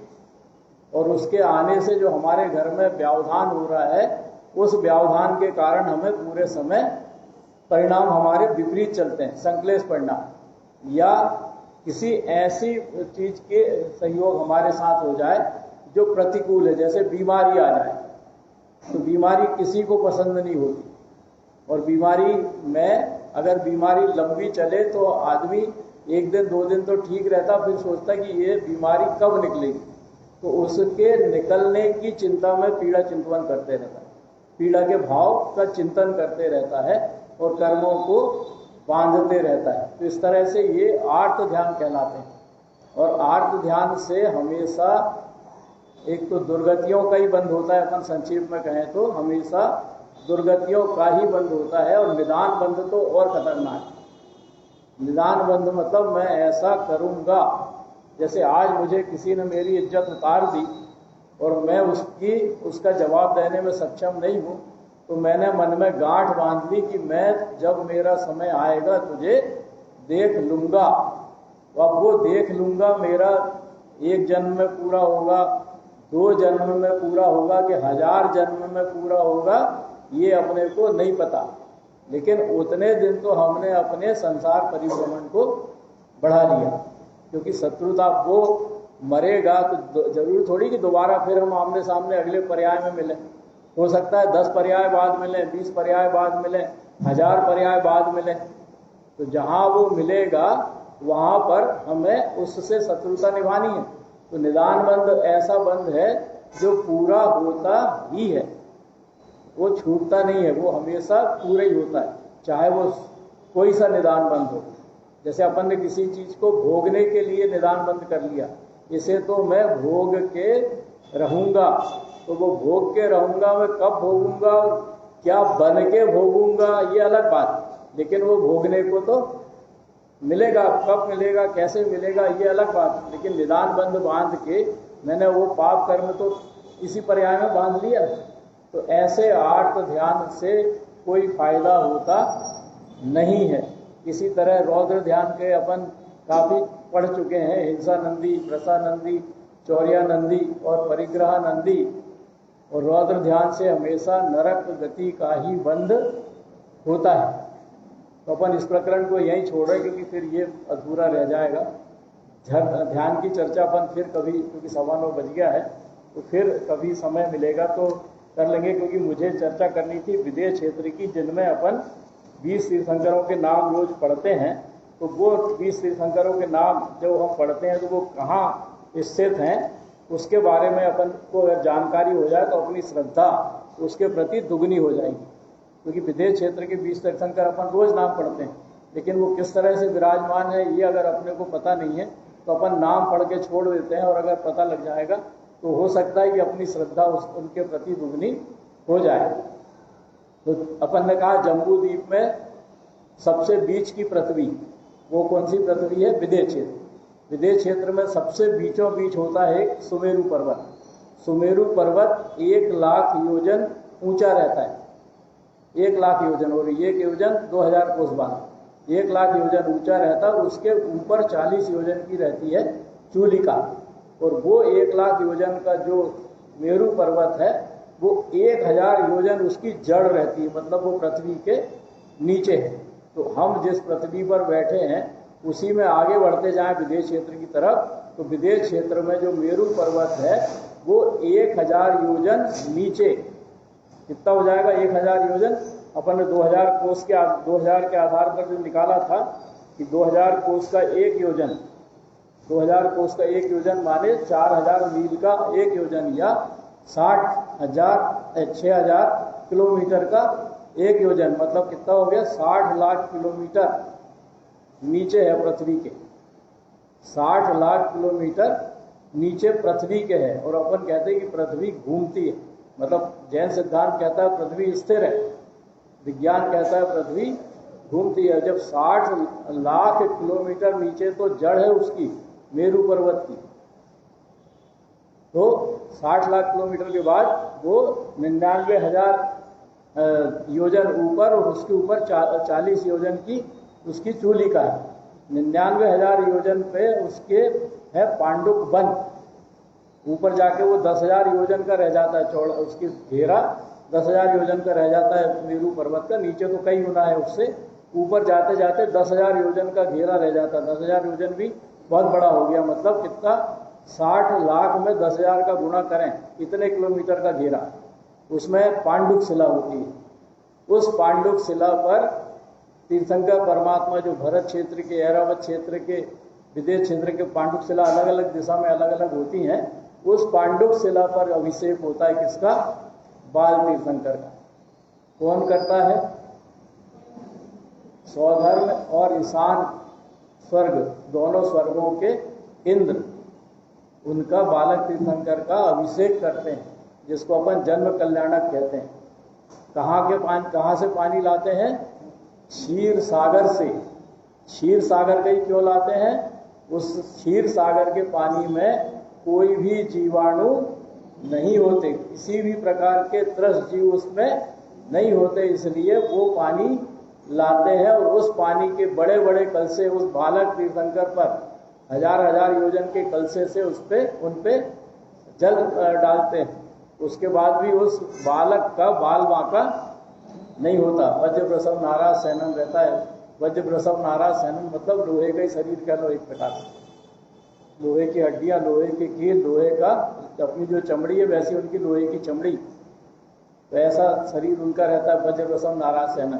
और उसके आने से जो हमारे घर में व्यवधान हो रहा है, उस व्यवधान के कारण हमें पूरे समय परिणाम हमारे विपरीत चलते हैं, संक्लेश परिणाम। या किसी ऐसी चीज के संयोग हमारे साथ हो जाए जो प्रतिकूल है, जैसे बीमारी आ जाए। तो बीमारी किसी को पसंद नहीं होती, और बीमारी में अगर बीमारी लंबी चले तो आदमी 1 दिन 2 दिन तो ठीक रहता, फिर सोचता कि ये बीमारी कब निकलेगी। तो उसके निकलने की चिंता में पीड़ा चिंतन करते रहता है, पीड़ा के भाव का चिंतन करते रहता है और कर्मों को बांधते रहता है। तो इस तरह से ये आर्त ध्यान कहलाते हैं। और आर्त ध्यान से हमेशा एक तो दुर्गतियों का ही बंद होता है, अपन संक्षेप में कहें तो हमेशा दुर्गतियों का ही बंद होता है। और निदान बंद तो और खतरनाक है। निदान बंद मतलब मैं ऐसा करूंगा, जैसे आज मुझे किसी ने मेरी इज्जत उतार दी और मैं उसका जवाब देने में सक्षम नहीं हूं, तो मैंने मन में गांठ बांध ली कि मैं जब मेरा समय आएगा तुझे देख लूंगा। तो अब वो देख लूंगा मेरा 1 जन्म में पूरा होगा, 2 जन्म में पूरा होगा कि 1000 जन्म में पूरा होगा, ये अपने को नहीं पता। लेकिन उतने दिन तो हमने अपने संसार परिभ्रमण को बढ़ा लिया, क्योंकि शत्रुता वो मरेगा तो जरूरी थोड़ी कि दोबारा फिर हम आमने सामने अगले पर्याय में मिले। हो सकता है 10 पर्याय बाद मिले, 20 पर्याय बाद मिले, 1000 पर्याय बाद मिले। तो जहाँ वो मिलेगा वहाँ पर हमें उससे शत्रुता निभानी है। तो निदान बंद ऐसा बंद है जो पूरा होता ही है, वो छूटता नहीं है, वो हमेशा पूरा ही होता है, चाहे वो कोई सा निदान बंद हो। जैसे अपन ने किसी चीज को भोगने के लिए निदान बंद कर लिया, इसे तो मैं भोग के रहूंगा, तो वो भोग के रहूंगा, मैं कब भोगूंगा, क्या बन के भोगूंगा, ये अलग बात। लेकिन वो भोगने को तो मिलेगा, कब मिलेगा, कैसे मिलेगा, ये अलग बात। लेकिन निदान बंद बांध के मैंने वो पाप कर्म तो इसी पर्याय में बांध लिया। तो ऐसे आर्त ध्यान से कोई फायदा होता नहीं है। इसी तरह रौद्र ध्यान के अपन काफी पढ़ चुके हैं, हिंसा नंदी, प्रसा नंदी, चौर्या नंदी और परिग्रह नंदी। और रौद्र ध्यान से हमेशा नरक गति का ही बंध होता है। तो अपन इस प्रकरण को यहीं छोड़ रहे, क्योंकि फिर ये अधूरा रह जाएगा। ध्यान की चर्चा अपन फिर कभी, क्योंकि 9:15 बज गया है, तो फिर कभी समय मिलेगा तो कर लेंगे, क्योंकि मुझे चर्चा करनी थी विदेश क्षेत्र की, जिनमें अपन 20 तीर्थंकरों के नाम रोज पढ़ते हैं। तो वो 20 तीर्थंकरों के नाम जो हम पढ़ते हैं तो वो कहाँ स्थित हैं, उसके बारे में अपन को अगर जानकारी हो जाए तो अपनी श्रद्धा उसके प्रति दुगनी हो जाएगी। क्योंकि विदेश क्षेत्र के 20 तीर्थंकर अपन रोज नाम पढ़ते हैं, लेकिन वो किस तरह से विराजमान है ये अगर अपने को पता नहीं है तो अपन नाम पढ़ के छोड़ देते हैं, और अगर पता लग जाएगा तो हो सकता है कि अपनी श्रद्धा उनके प्रति दुगनी हो जाए। तो अपन ने कहा जम्बू द्वीप में सबसे बीच की पृथ्वी, वो कौन सी पृथ्वी है? विदेश क्षेत्र। विदेश क्षेत्र में सबसे बीचों बीच होता है एक सुमेरु पर्वत। सुमेरु पर्वत 1 लाख योजन ऊंचा रहता है, 1 लाख योजन, और 1 योजन 2000 कोस बार, 1 लाख योजन ऊंचा रहता है। उसके ऊपर 40 योजन की रहती है चूलिका, और वो 1 लाख योजन का जो मेरु पर्वत है वो 1000 योजन उसकी जड़ रहती है, मतलब वो पृथ्वी के नीचे है। तो हम जिस पृथ्वी पर बैठे हैं उसी में आगे बढ़ते जाएं विदेश क्षेत्र की तरफ, तो विदेश क्षेत्र में जो मेरु पर्वत है वो 1000 योजन नीचे, कितना हो जाएगा 1000 योजन? अपन ने 2000 कोस के 2000 के आधार पर जो निकाला था कि 2000 कोस का 1 योजन, 2000 कोस का 1 योजन माने 4000 मील का 1 योजन, या 6000 किलोमीटर का 1 योजन, मतलब कितना हो गया? 60 लाख किलोमीटर नीचे है पृथ्वी के, 60 लाख किलोमीटर नीचे पृथ्वी के है। और अपन कहते हैं कि पृथ्वी घूमती है, मतलब जैन सिद्धांत कहता है पृथ्वी स्थिर है, विज्ञान कहता है पृथ्वी घूमती है। जब 60 लाख किलोमीटर नीचे तो जड़ है उसकी मेरु पर्वत की, तो 60 लाख किलोमीटर के बाद वो 99,000 योजन ऊपर, और उसके ऊपर 40 योजन की उसकी चूलिका है। 99,000 योजन पे उसके है पांडुक वन, ऊपर जाके वो 10,000 योजन का रह जाता है चौड़ा, उसकी घेरा 10,000 योजन का रह जाता है मेरु पर्वत का। नीचे तो कई गुना है उससे, ऊपर जाते जाते 10,000 योजन का घेरा रह जाता है। 10,000 योजन भी बहुत बड़ा हो गया, मतलब कितना? 60 लाख में 10,000 का गुणा करें, इतने किलोमीटर का घेरा, उसमें पांडुक शिला होती है। उस पांडुक शिला पर तीर्थंकर परमात्मा जो भरत क्षेत्र के, ऐरावत क्षेत्र के, विदेश क्षेत्र के पांडुक शिला अलग अलग दिशा में अलग अलग होती हैं, उस पांडुक शिला पर अभिषेक होता है किसका? बाल तीर्थंकर का। कौन करता है? स्वधर्म और ईशान स्वर्ग, दोनों स्वर्गों के इंद्र, उनका बालक तीर्थंकर का अभिषेक करते हैं, जिसको अपन जन्म कल्याणक कहते हैं। कहाँ से पानी लाते हैं? क्षीर सागर से। क्षीर सागर का ही क्यों लाते हैं? उस क्षीर सागर के पानी में कोई भी जीवाणु नहीं होते, किसी भी प्रकार के त्रस्त जीव उसमें नहीं होते, इसलिए वो पानी लाते हैं। और उस पानी के बड़े बड़े कलसे उस बालक तीर्थंकर पर, 1000 योजन के कलसे से उन पे जल डालते हैं। उसके बाद भी उस बालक का बाल बांका नहीं होता, वज्र प्रसव नाराज सैनम रहता है। वज्र प्रसव नाराज सैनम मतलब लोहे का ही शरीर कह लो एक प्रकार से, लोहे की हड्डियां, लोहे के कील, लोहे का अपनी जो चमड़ी है वैसी उनकी लोहे की चमड़ी, तो ऐसा शरीर उनका रहता है वज्र प्रसव नाराज सैनम।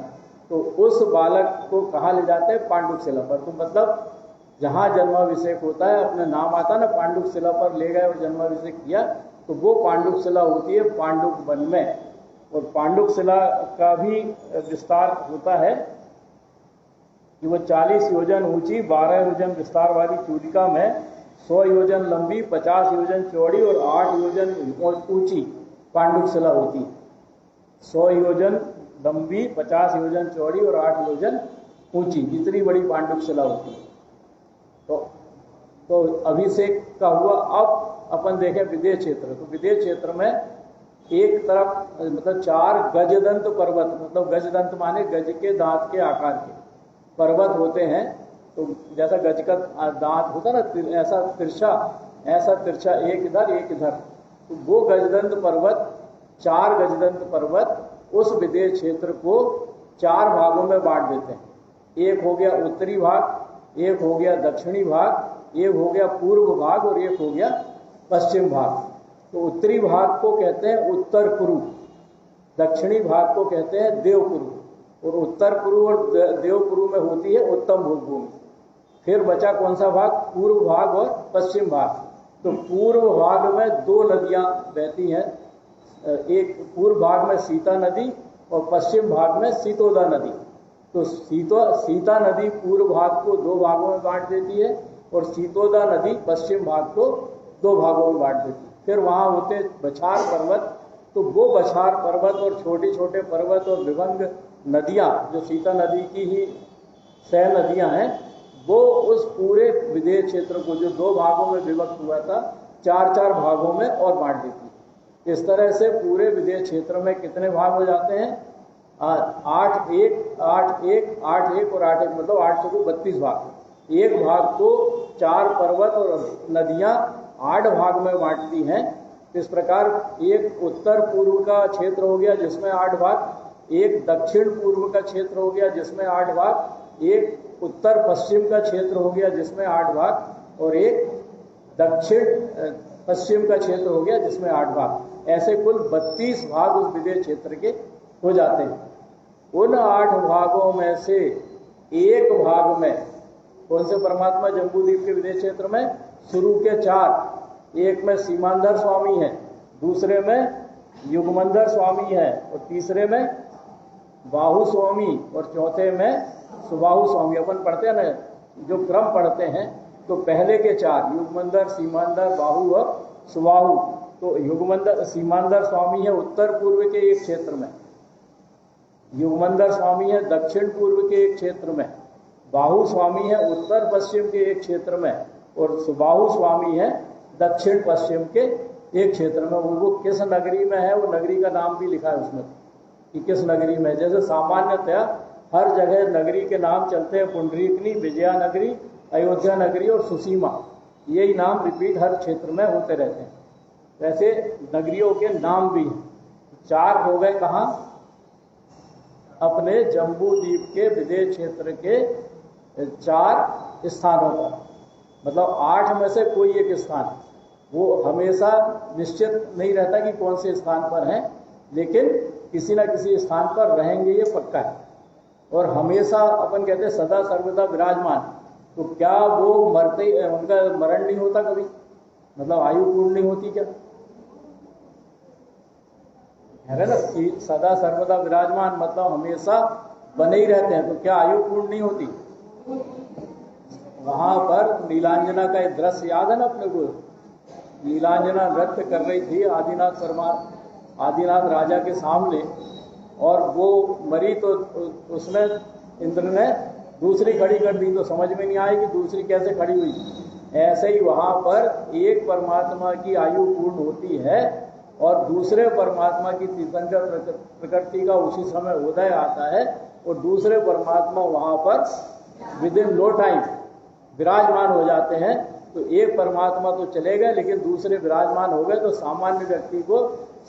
तो उस बालक को कहाँ ले जाते हैं? पांडुक शिला पर। तो मतलब जहाँ जन्माभिषेक होता है, अपने नाम आता ना, पांडुक शिला पर ले गए और जन्माभिषेक किया, तो वो पांडुक शिला होती है पांडुक वन में। और पांडुक शिला का भी विस्तार होता है कि वो 40 योजन ऊंची, 12 योजन विस्तार वाली चूलिका में 100 योजन लंबी, 50 योजन चौड़ी और 8 योजन ऊंची पांडुक शिला होती है। 100 योजन लंबी, 50 योजन चौड़ी और 8 योजन ऊंची, इतनी बड़ी पांडुक शिला होती है। तो अभिषेक का हुआ। अब अपन देखें विदेश क्षेत्र, तो विदेश क्षेत्र में एक तरफ मतलब 4 गजदंत पर्वत, मतलब गजदंत माने गज के दांत के आकार के पर्वत होते हैं। तो जैसा गज का दांत होता ना, ऐसा तिरछा एक इधर एक इधर, तो वो गजदंत पर्वत, 4 गजदंत पर्वत उस विदेश क्षेत्र को 4 भागों में बांट देते हैं। एक हो गया उत्तरी भाग, एक हो गया दक्षिणी भाग, एक हो गया पूर्व भाग और एक हो गया पश्चिम भाग। तो उत्तरी भाग को कहते हैं उत्तर कुरु, दक्षिणी भाग को कहते हैं देवपुरु, और उत्तर पुरु और देवपुरु में होती है उत्तम भूमि। फिर बचा कौन सा भाग? पूर्व भाग और पश्चिम भाग। तो पूर्व भाग में दो नदियां बहती हैं, एक पूर्व भाग में सीता नदी और पश्चिम भाग में सीतोदा नदी। तो सीता नदी पूर्व भाग को दो भागों में बांट देती है और सीतोदा नदी पश्चिम भाग को दो भागों में बांट देती है। फिर वहां होते बछार पर्वत, तो वो बछार पर्वत और छोटे छोटे पर्वत और विभंग नदियां जो सीता नदी की ही सह नदियां हैं, वो उस पूरे विदेश क्षेत्र को जो दो भागों में विभक्त हुआ था, चार चार भागों में और बांट देती है। इस तरह से पूरे विदेश क्षेत्र में कितने भाग हो जाते हैं? 8 1 8 1 8 1 और 8 1, मतलब 8 को 32 भाग। एक भाग को चार पर्वत और नदियां 8 भाग में बांटती हैं। इस प्रकार एक उत्तर पूर्व का क्षेत्र हो गया जिसमें 8 भाग, एक दक्षिण पूर्व का क्षेत्र हो गया जिसमें 8 भाग, एक उत्तर पश्चिम का क्षेत्र हो गया जिसमें 8 भाग, और एक दक्षिण पश्चिम का क्षेत्र हो गया जिसमें 8 भाग। ऐसे कुल 32 भाग उस विदेश क्षेत्र के हो जाते हैं। उन 8 भागों में से एक भाग में कौन से परमात्मा जम्बूद्वीप के विदेश क्षेत्र में? शुरू के 4, एक में सीमांधर स्वामी है, दूसरे में युगमंधर स्वामी है, और तीसरे में बाहु स्वामी, और चौथे में सुबाहु स्वामी। अपन पढ़ते हैं ना, जो क्रम पढ़ते हैं, तो पहले के 4 युगमंधर, सीमांधर, बाहु और सुबाहु। तो युगमंधर सीमांधर स्वामी है उत्तर पूर्व के एक क्षेत्र में, युगमंधर स्वामी है दक्षिण पूर्व के एक क्षेत्र में, बाहु स्वामी है उत्तर पश्चिम के एक क्षेत्र में, और सुबाहु स्वामी है दक्षिण पश्चिम के एक क्षेत्र में। वो किस नगरी में है, वो नगरी का नाम भी लिखा है उसमें कि किस नगरी में। जैसे सामान्यतया हर जगह नगरी के नाम चलते हैं, पुंडरीकनी, विजया नगरी, अयोध्या नगरी और सुसीमा, यही नाम रिपीट हर क्षेत्र में होते रहते हैं। वैसे नगरियों के नाम भी हैं। 4 हो गए कहाँ? अपने जम्बूद्वीप के विदेश क्षेत्र के 4 स्थानों पर, मतलब 8 में से कोई एक स्थान। वो हमेशा निश्चित नहीं रहता कि कौन से स्थान पर हैं, लेकिन किसी न किसी स्थान पर रहेंगे, ये पक्का है। और हमेशा अपन कहते हैं सदा सर्वदा विराजमान, तो क्या वो मरते, उनका मरण नहीं होता कभी? मतलब आयु पूर्ण नहीं होती क्या? है ना, सदा सर्वदा विराजमान मतलब हमेशा बने ही रहते हैं, तो क्या आयु पूर्ण नहीं होती? वहां पर नीलांजना का एक दृश्य याद है ना अपने को? नीलांजना नृत्य कर रही थी आदिनाथ राजा के सामने, और वो मरी, तो उसने इंद्र ने दूसरी खड़ी कर दी, तो समझ में नहीं आई कि दूसरी कैसे खड़ी हुई। ऐसे ही वहां पर एक परमात्मा की आयु पूर्ण होती है और दूसरे परमात्मा की तीर्थंकर प्रकृति का उसी समय उदय आता है, और दूसरे परमात्मा वहां पर विद इन नो टाइम विराजमान हो जाते हैं। तो एक परमात्मा तो चले गए, लेकिन दूसरे विराजमान हो गए, तो सामान्य व्यक्ति को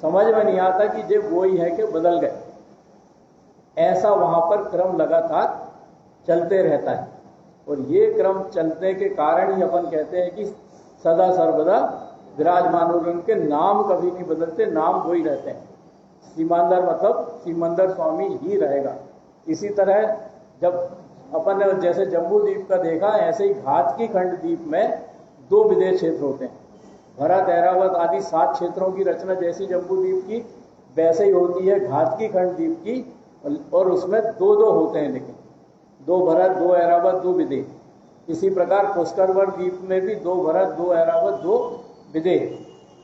समझ में नहीं आता कि ये वो ही है कि बदल गए। ऐसा वहां पर क्रम लगातार चलते रहता है, और ये क्रम चलने के कारण ही अपन कहते हैं कि सदा सर्वदा विराजमान, और उनके नाम कभी नहीं बदलते, नाम वही रहते हैं। सीमांधर मतलब सीमंदर स्वामी ही रहेगा। इसी तरह जब अपन ने जैसे जम्बूद्वीप का देखा, ऐसे ही घातकी खंड द्वीप में 2 विदेश क्षेत्र होते हैं। भरत, ऐरावत आदि 7 क्षेत्रों की रचना जैसी जम्बूद्वीप की, वैसे ही होती है घातकी खंड द्वीप की, और उसमें 2-2 होते हैं, लेकिन 2 भरत, 2 ऐरावत, 2 विदेह। इसी प्रकार पुष्करवर द्वीप में भी 2 भरत, 2 ऐरावत, 2 विदेह।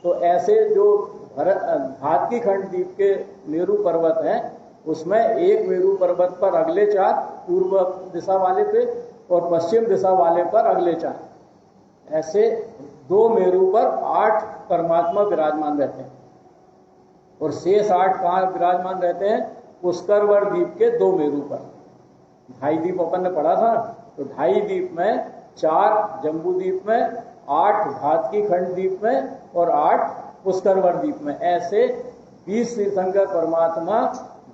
तो ऐसे जो घातकी खंड द्वीप के मेरू पर्वत हैं, उसमें एक मेरू पर्वत पर अगले 4 पूर्व दिशा वाले पे, और पश्चिम दिशा वाले पर अगले 4, ऐसे 2 मेरू पर 8 परमात्मा विराजमान रहते हैं। और शेष 8 कहाँ विराजमान रहते हैं? पुष्करवर द्वीप के 2 मेरू पर। 2.5 द्वीप अपन ने पढ़ा था, तो 2.5 द्वीप में 4 जम्बूद्वीप में, 8 घातकी खंड द्वीप में, और 8 पुष्करवर द्वीप में। ऐसे 20 तीर्थंकर परमात्मा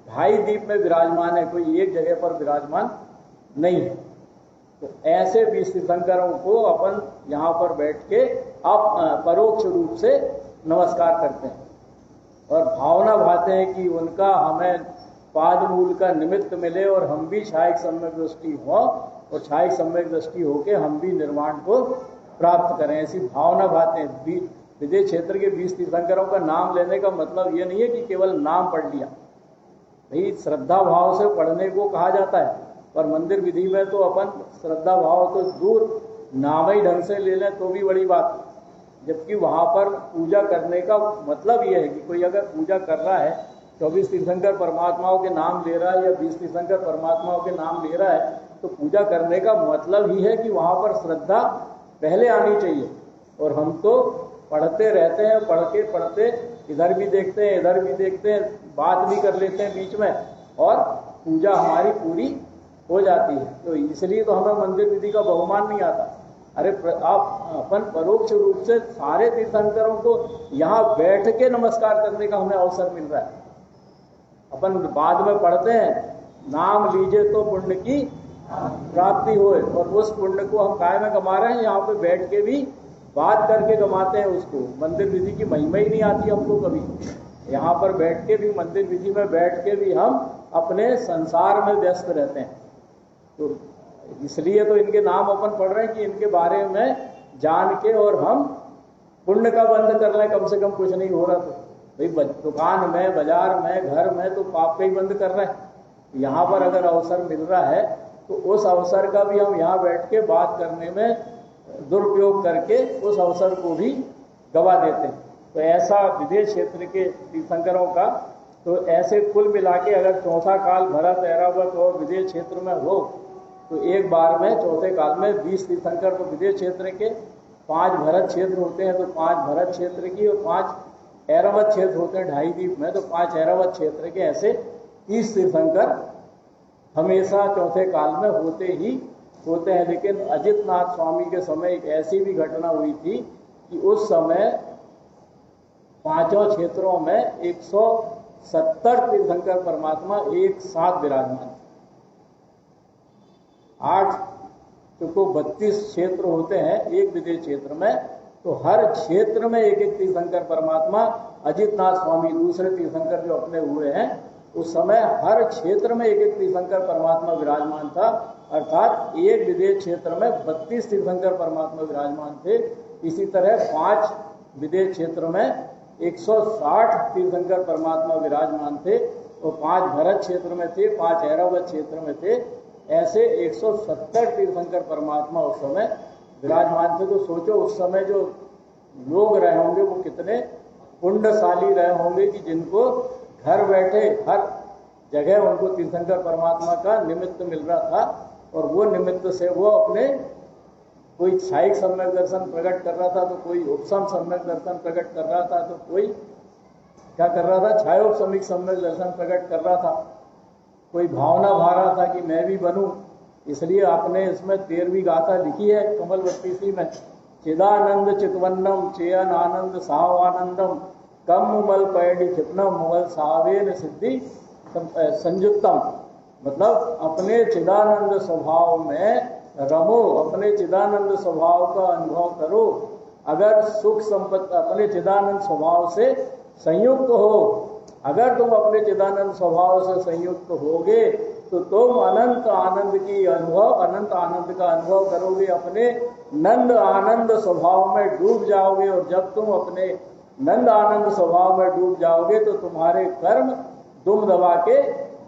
2.5 द्वीप में विराजमान है, कोई एक जगह पर विराजमान नहीं है। तो ऐसे 20 तीर्थंकरों को अपन यहाँ पर बैठ के आप परोक्ष रूप से नमस्कार करते हैं। और भावना भाते हैं कि उनका हमें पाद मूल का निमित्त मिले और हम भी छायक सम्यक दृष्टि हो और छायक सम्यक दृष्टि होके हम भी निर्वाण को प्राप्त करें, ऐसी भावना भाते हैं। विदेश क्षेत्र के 20 तीर्थंकरों का नाम लेने का मतलब ये नहीं है कि केवल नाम पढ़ लिया, भाई श्रद्धा भाव से पढ़ने को कहा जाता है, पर मंदिर विधि में तो अपन श्रद्धा भाव तो दूर, नाम ही ढंग से ले लें तो भी बड़ी बात। जबकि वहां पर पूजा करने का मतलब यह है कि कोई अगर पूजा कर रहा है, 24 तीर्थंकर परमात्माओं के नाम ले रहा है या 20 तीर्थंकर परमात्माओं के नाम ले रहा है, तो पूजा करने का मतलब ही है कि वहां पर श्रद्धा पहले आनी चाहिए। और हम तो पढ़ते रहते हैं, पढ़ते इधर भी देखते हैं इधर भी देखते हैं, बात भी कर लेते हैं बीच में और पूजा हमारी पूरी हो जाती है। तो इसलिए तो हमें मंदिर विधि का बहुमान नहीं आता। अरे आप अपन परोक्ष रूप से सारे तीर्थंकरों को यहाँ बैठ के नमस्कार करने का हमें अवसर मिल रहा है। अपन बाद में पढ़ते हैं नाम लीजिए तो पुण्य की प्राप्ति होए, और उस पुण्य को हम काय में कमा रहे हैं, यहाँ पे बैठ के भी बात करके कमाते हैं उसको। मंदिर विधि की महिमा ही नहीं आती हमको कभी। यहाँ पर बैठ के भी, मंदिर विधि में बैठ के भी हम अपने संसार में व्यस्त रहते हैं। तो इसलिए तो इनके नाम अपन पढ़ रहे हैं कि इनके बारे में जान के और हम पुण्य का बंद कर लें, कम से कम कुछ नहीं हो रहा। तो भाई दुकान में, बाजार में, घर में तो पाप का ही बंद कर रहे हैं। यहाँ पर अगर अवसर मिल रहा है तो उस अवसर का भी हम यहाँ बैठ के बात करने में दुरुपयोग करके उस अवसर को भी गवा देते हैं। तो ऐसा विदेश क्षेत्र के तीर्थंकरों का, तो ऐसे कुल मिला के अगर चौथा काल भरत, ऐरावत और विदेश क्षेत्र में हो तो एक बार में चौथे काल में 20 तीर्थंकर तो विदेश क्षेत्र के, 5 भरत क्षेत्र होते हैं तो 5 भरत क्षेत्र की, और 5 ऐरावत क्षेत्र होते हैं 2.5 द्वीप में, तो 5 ऐरावत क्षेत्र के, ऐसे 30 तीर्थंकर हमेशा चौथे काल में होते ही होते हैं। लेकिन अजितनाथ स्वामी के समय एक ऐसी भी घटना हुई थी कि उस समय 5 क्षेत्रों में 170 तीर्थंकर परमात्मा एक साथ विराजमान। 8 चूंकि 32 क्षेत्र होते हैं एक विदेश क्षेत्र में, तो हर क्षेत्र में एक एक तीर्थंकर परमात्मा, अजितनाथ स्वामी दूसरे तीर्थंकर जो अपने हुए हैं, उस समय हर क्षेत्र में एक एक तीर्थंकर परमात्मा विराजमान था। अर्थात एक विदेश क्षेत्र में 32 तीर्थंकर परमात्मा विराजमान थे। इसी तरह 5 विदेश क्षेत्र में 160 तीर्थंकर परमात्मा विराजमान थे, और 5 भरत क्षेत्र में थे, 5 ऐरावत क्षेत्र में थे। ऐसे 170 तीर्थंकर परमात्मा उस समय विराजमान थे। तो सोचो उस समय जो लोग रहे होंगे वो कितने पुण्यशाली रहे होंगे कि जिनको घर बैठे हर जगह उनको तीर्थंकर परमात्मा का निमित्त मिल रहा था, और वो निमित्त से वो अपने, कोई छायिक सम्यक दर्शन प्रकट कर रहा था तो कोई उपसम सम्यक दर्शन प्रकट कर रहा था, तो कोई क्या कर रहा था, छायोपसमिक सम्यक दर्शन प्रकट कर रहा था, कोई भावना भा रहा था कि मैं भी बनूं। इसलिए आपने इसमें 13वीं गाथा लिखी है कमल 32 में, चिदानंद चितवन्नम चेयन आनंद साव आनंदम कम मल पैडी क्षिपनम मुगल सावेन सिद्धि संयुक्तम। मतलब अपने चिदानंद स्वभाव में रमो, अपने चिदानंद स्वभाव का अनुभव करो। अगर सुख संपत्ति अपने चिदानंद स्वभाव से संयुक्त हो, अगर तुम अपने चिदानंद स्वभाव से संयुक्त होगे तो तुम अनंत आनंद की अनुभव, अनंत आनंद का अनुभव करोगे, अपने नंद आनंद स्वभाव में डूब जाओगे। और जब तुम अपने नंद आनंद स्वभाव में डूब जाओगे तो तुम्हारे कर्म दुम दबा के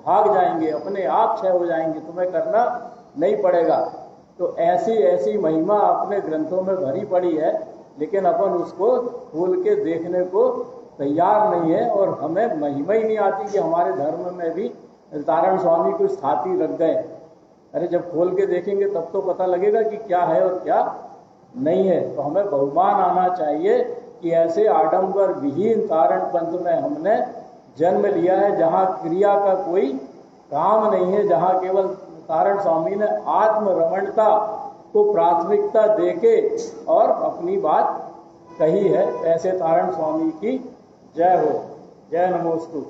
भाग जाएंगे, अपने आप क्षय हो जाएंगे, तुम्हें करना नहीं पड़ेगा। तो ऐसी ऐसी महिमा अपने ग्रंथों में भरी पड़ी है, लेकिन अपन उसको खोल के देखने को तैयार नहीं है। और हमें महिमा ही नहीं आती कि हमारे धर्म में भी तारण स्वामी कुछ स्थाती रख गए। अरे जब खोल के देखेंगे तब तो पता लगेगा कि क्या है और क्या नहीं है। तो हमें बहुमान आना चाहिए कि ऐसे आडंबर विहीन तारण पंथ में हमने जन्म लिया है, जहाँ क्रिया का कोई काम नहीं है, जहाँ केवल तारण स्वामी ने आत्मरमणता को प्राथमिकता देके और अपनी बात कही है। ऐसे तारण स्वामी की जय हो। जय नमोस्तु।